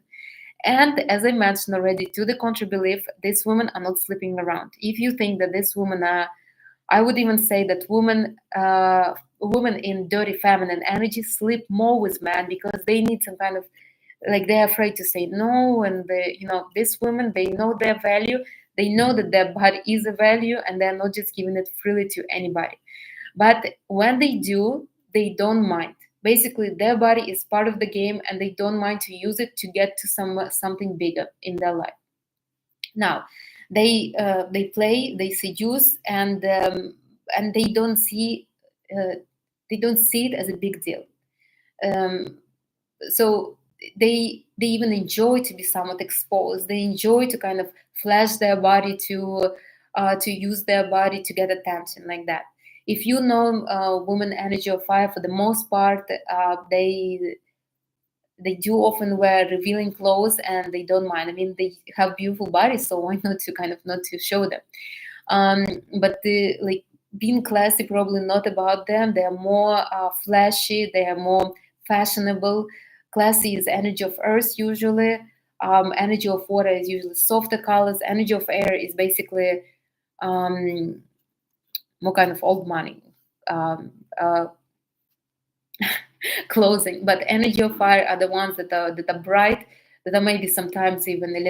And as I mentioned already, to the contrary belief, these women are not sleeping around. If you think that these women are, I would even say that women in dirty feminine energy sleep more with men because they need some kind of, like, they're afraid to say no. And these women, they know their value. They know that their body is a value, and they're not just giving it freely to anybody. But when they do, they don't mind. Basically, their body is part of the game, and they don't mind to use it to get to something bigger in their life. Now, They play, they seduce, and uh, they don't see it as a big deal. Um, so they even enjoy to be somewhat exposed. They enjoy to kind of flash their body, to use their body to get attention, like that. If you know woman energy of fire, for the most part, they do often wear revealing clothes, and they don't mind. I mean, they have beautiful bodies, so why not to kind of not to show them? But the like being classy, probably not about them. They are more flashy. They are more fashionable. Classy is energy of earth usually. Energy of water is usually softer colors. Energy of air is basically um, more kind of old money. Um, uh, Clothing. But energy of fire are the ones that are bright, that are maybe sometimes even a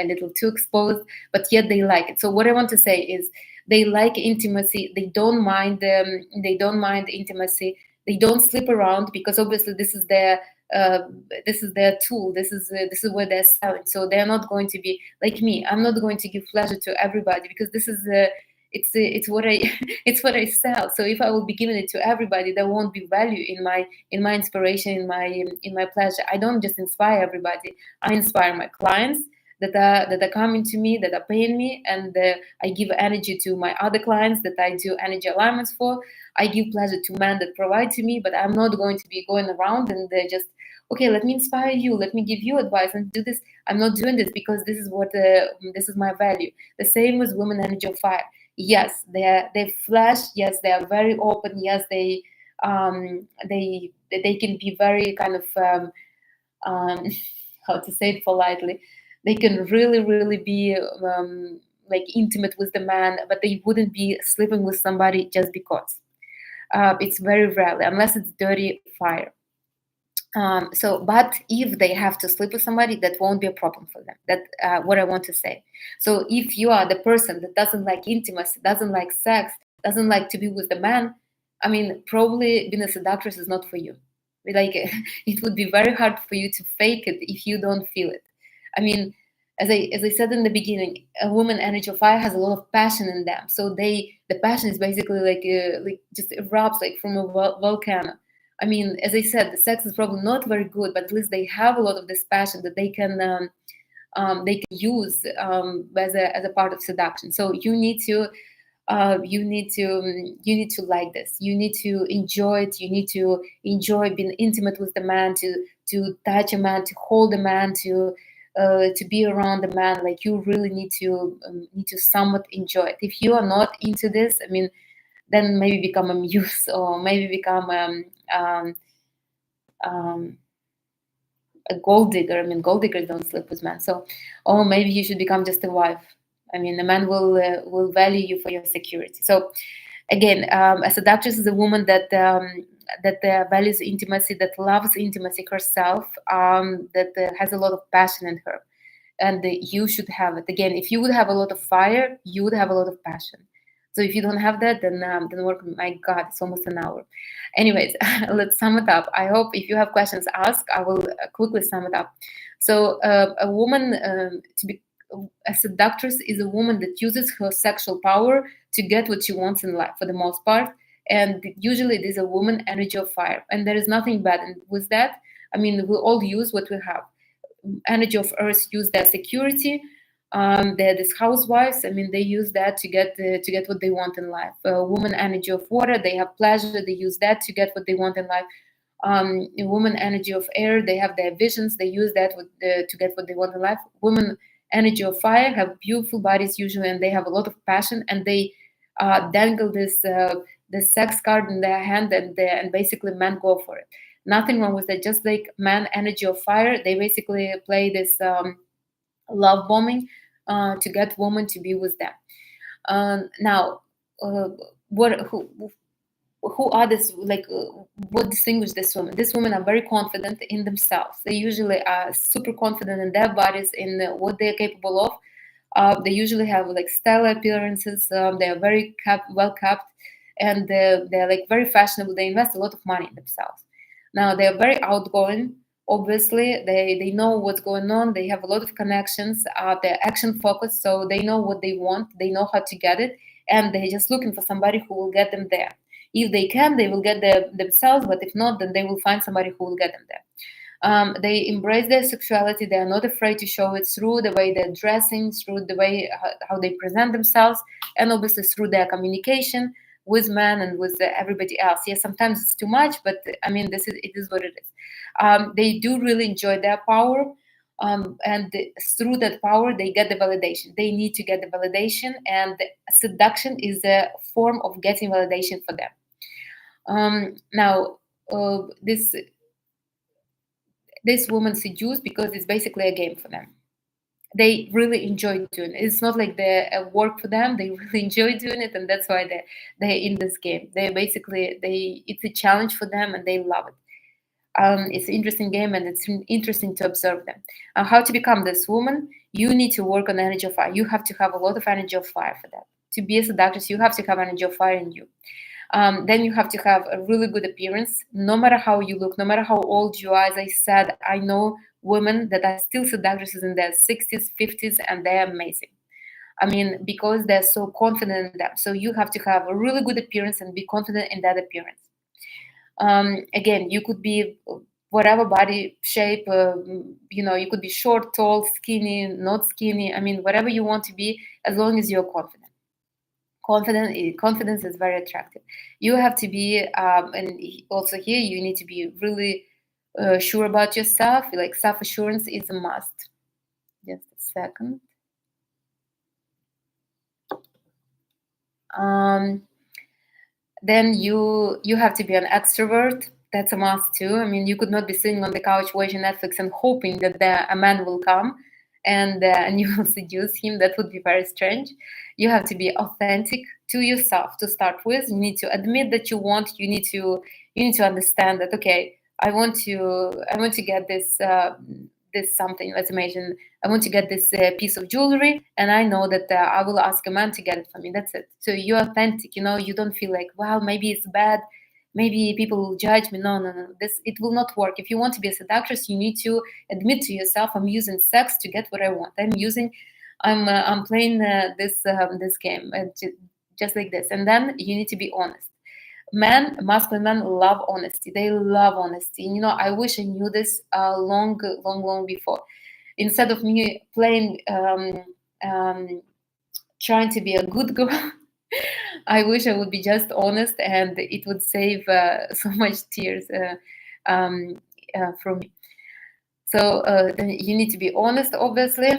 little too exposed, but yet they like it. So what I want to say is they like intimacy. They don't mind intimacy. They don't sleep around, because obviously uh, this is their tool. This is what they're selling. So they're not going to be like me. I'm not going to give pleasure to everybody, because this is it's what I it's what I sell. So if I will be giving it to everybody, there won't be value in my inspiration, in my pleasure. I don't just inspire everybody. I inspire my clients that are coming to me, that are paying me, and I give energy to my other clients that I do energy alignments for. I give pleasure to men that provide to me, but I'm not going to be going around and just, okay, let me inspire you, let me give you advice and do this. I'm not doing this, because this is my value. The same with women energy of fire. Yes, they flash. Yes, they are very open. Yes, they can be very kind of um, how to say it politely. They can really be like intimate with the man, but they wouldn't be sleeping with somebody just because. It's very rarely, unless it's dirty fire. But if they have to sleep with somebody, that won't be a problem for them. That what I want to say. So if you are the person that doesn't like intimacy, doesn't like sex, doesn't like to be with the man, I mean, probably being a seductress is not for you. Like it would be very hard for you to fake it if you don't feel it. I mean, as I said in the beginning, a woman energy of fire has a lot of passion in them. So the passion is basically like just erupts like from a volcano. I mean, as I said, the sex is probably not very good, but at least they have a lot of this passion that they can use as a part of seduction. So you need to like this. You need to enjoy it. You need to enjoy being intimate with the man, touch a man, to hold a man, to be around the man. Like you really need to somewhat enjoy it. If you are not into this, I mean, then maybe become a muse or maybe become um, um, a gold digger. I mean, gold diggers don't sleep with men. So, or maybe you should become just a wife. I mean, the man will value you for your security. So, again, a seductress is a woman that values intimacy, that loves intimacy herself, that has a lot of passion in her, and you should have it. Again, if you would have a lot of fire, you would have a lot of passion. So if you don't have that, then work. My God, it's almost an hour. Anyways, let's sum it up. I hope if you have questions, ask. I will quickly sum it up. So a woman to be a seductress is a woman that uses her sexual power to get what she wants in life for the most part. And usually it is a woman energy of fire. And there is nothing bad with that. I mean, we all use what we have. Energy of earth use their security. They're these housewives. I mean, they use that to get what they want in life. Woman energy of water, they have pleasure. They use that to get what they want in life. Woman energy of air, they have their visions. They use that to get what they want in life. Women energy of fire have beautiful bodies usually, and they have a lot of passion, and they dangle this sex card in their hand, and basically men go for it. Nothing wrong with that. Just like man energy of fire, they basically play this love bombing to get women to be with them. Now, uh, what who are this like what distinguishes this woman? These women are very confident in themselves. They usually are super confident in their bodies, in what they're capable of. They usually have like stellar appearances. They are very well kept, and they're like very fashionable. They invest a lot of money in themselves. Now they are very outgoing. Obviously, they know what's going on. They have a lot of connections. They're action focused, so they know what they want. They know how to get it, and they're just looking for somebody who will get them there. If they can, they will get there themselves. But if not, then they will find somebody who will get them there. They embrace their sexuality. They are not afraid to show it through the way they're dressing, through the way how they present themselves, and obviously through their communication with men and with everybody else. Yes, sometimes it's too much, but I mean, it is what it is. They do really enjoy their power, and through that power, they get the validation. They need to get the validation, and seduction is a form of getting validation for them. Now, this woman seduced because it's basically a game for them. They really enjoy doing it. It's not like the work for them. They really enjoy doing it, and that's why they're in this game. It's a challenge for them, and they love it. It's an interesting game, and it's interesting to observe them. How to become this woman? You need to work on energy of fire. You have to have a lot of energy of fire for that. To be a seductress, you have to have energy of fire in you. Then you have to have a really good appearance, no matter how you look, no matter how old you are. As I said, I know women that are still seductresses in their 60s, 50s, and they're amazing. I mean, because they're so confident in them. So you have to have a really good appearance and be confident in that appearance. Again, you could be whatever body shape, you could be short, tall, skinny, not skinny. I mean, whatever you want to be, as long as you're confident. Confidence is very attractive. You have to be, and also here you need to be really sure about yourself. Like self-assurance is a must. Just a second. Then you have to be an extrovert. That's a must too. I mean, you could not be sitting on the couch watching Netflix and hoping that a man will come and you will seduce him. That would be very strange. You have to be authentic to yourself to start with. You need to admit that you want. You need to understand that, okay, I want to get this something. Let's imagine I want to get this piece of jewelry, and I know that I will ask a man to get it for me. That's it. So you're authentic. You don't feel like, well, maybe it's bad. Maybe people will judge me. No. It will not work. If you want to be a seductress, you need to admit to yourself, I'm using sex to get what I want. I'm playing this game just like this. And then you need to be honest. Masculine men love honesty. They love honesty. I wish I knew this long before. Instead of me playing, trying to be a good girl, I wish I would be just honest, and it would save so much tears from me. So then you need to be honest, obviously,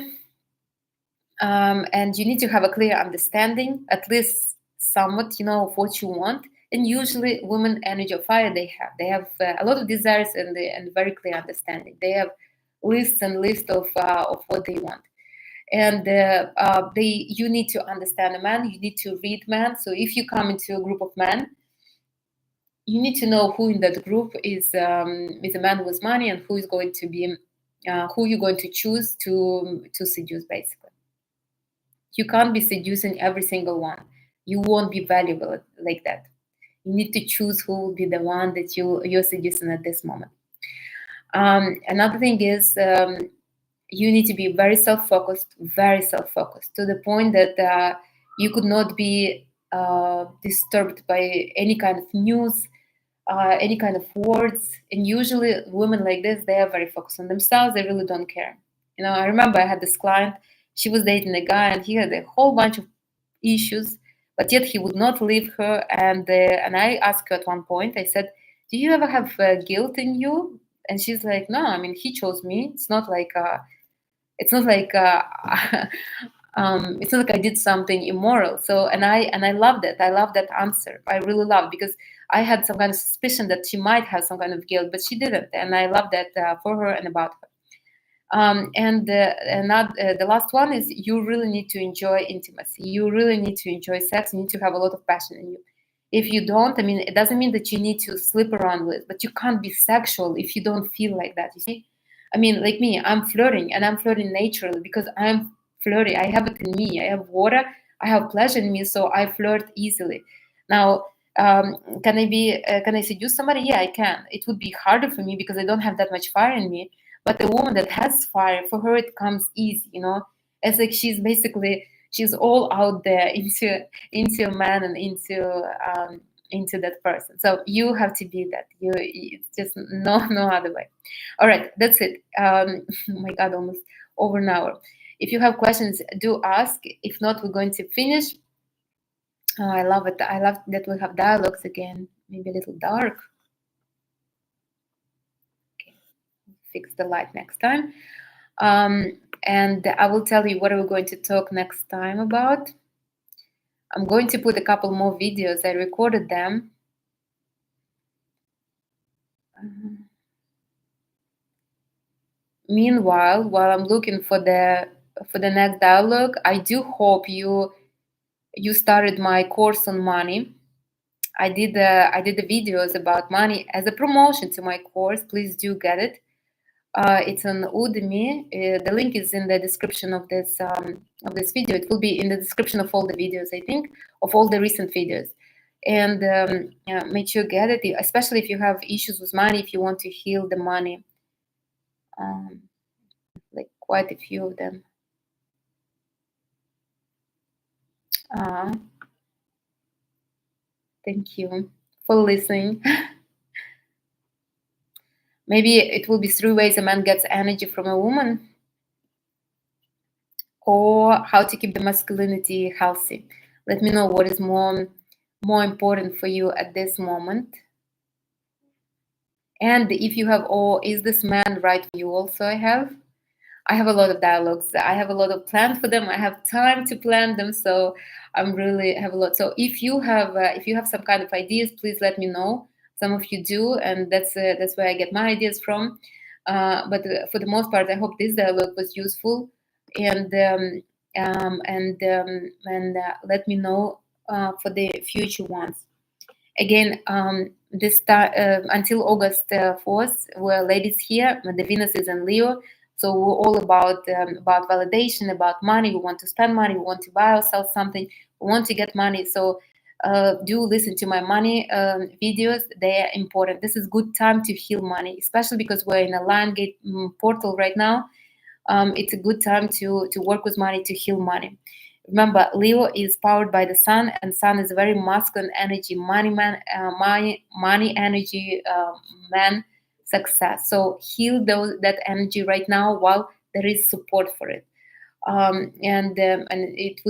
and you need to have a clear understanding, at least somewhat, of what you want. And usually, women energy of fire they have a lot of desires and very clear understanding. They have lists and lists of what they want. And you need to understand a man. You need to read man. So if you come into a group of men, you need to know who in that group is a man with money, and who is going to be who you're going to choose to seduce. Basically, you can't be seducing every single one. You won't be valuable like that. You need to choose who will be the one that you're seducing at this moment. Another thing is. You need to be very self-focused to the point that you could not be disturbed by any kind of news, any kind of words. And usually women like this, they are very focused on themselves. They really don't care. I remember I had this client, she was dating a guy and he had a whole bunch of issues, but yet he would not leave her. And I asked her at one point, I said, do you ever have guilt in you? And she's like, no, I mean, he chose me. It's not like it's not like I did something immoral. So and I love that. I love that answer. I really love, because I had some kind of suspicion that she might have some kind of guilt, but she didn't. And I love that for her and about her. The last one is you really need to enjoy intimacy. You really need to enjoy sex. You need to have a lot of passion in you. If you don't, I mean, it doesn't mean that you need to sleep around with, but you can't be sexual if you don't feel like that. You see? I mean, like me, I'm flirting, and I'm flirting naturally because I'm flirty. I have it in me. I have water. I have pleasure in me, so I flirt easily. Now, Can I seduce somebody? Yeah, I can. It would be harder for me because I don't have that much fire in me. But a woman that has fire, for her it comes easy, you know. It's like she's all out there into a man and into that person. So you have to be that. It's just no other way. All right, that's it. Oh my God, almost over an hour. If you have questions, do ask. If not, we're going to finish. Oh, I love it. I love that we have dialogues again. Maybe a little dark. Okay, fix the light next time. And I will tell you what we're going to talk next time about. I'm going to put a couple more videos. I recorded them. Meanwhile, while I'm looking for the next dialogue, I do hope you started my course on money. I did the videos about money as a promotion to my course. Please do get it. It's on Udemy. The link is in the description of this video. It will be in the description of all the videos, I think, of all the recent videos. And yeah, make sure you get it, especially if you have issues with money, if you want to heal the money. Like quite a few of them. Thank you for listening. Maybe it will be 3 ways a man gets energy from a woman, or how to keep the masculinity healthy. Let me know what is more important for you at this moment. And if you have, or is this man right for you? Also, I have a lot of dialogues. I have a lot of plans for them. I have time to plan them, so I'm really have a lot. So if you have some kind of ideas, please let me know. Some of you do, and that's where I get my ideas from. But for the most part, I hope this dialogue was useful, and let me know for the future ones. Again, until August 4th, we're ladies here. The Venus is in Leo, so we're all about validation, about money. We want to spend money. We want to buy ourselves something. We want to get money. So do listen to my money videos. They are important. This is good time to heal money, especially because we're in a Lion Gate portal right now. It's a good time to work with money, to heal money. Remember, Leo is powered by the sun, and sun is a very masculine energy, money man, money energy, man, success. So heal that energy right now while there is support for it. And it's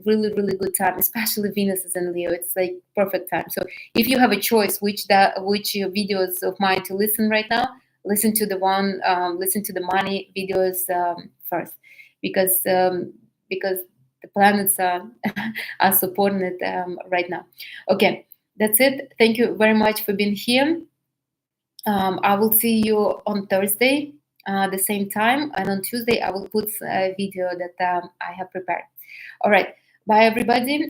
really good time, especially Venus is in Leo. It's like perfect time. So if you have a choice which videos of mine to listen right now, listen to the money videos first, because the planets are supporting it right now. Okay, that's it. Thank you very much for being here. I will see you on Thursday, the same time, and on Tuesday I will put a video that I have prepared. All right, bye everybody.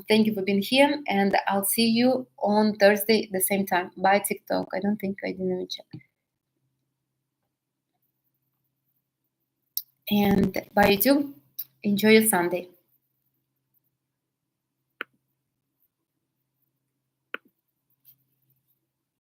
Thank you for being here, and I'll see you on Thursday, the same time. Bye TikTok. I don't think I didn't even check. And bye YouTube. Enjoy your Sunday.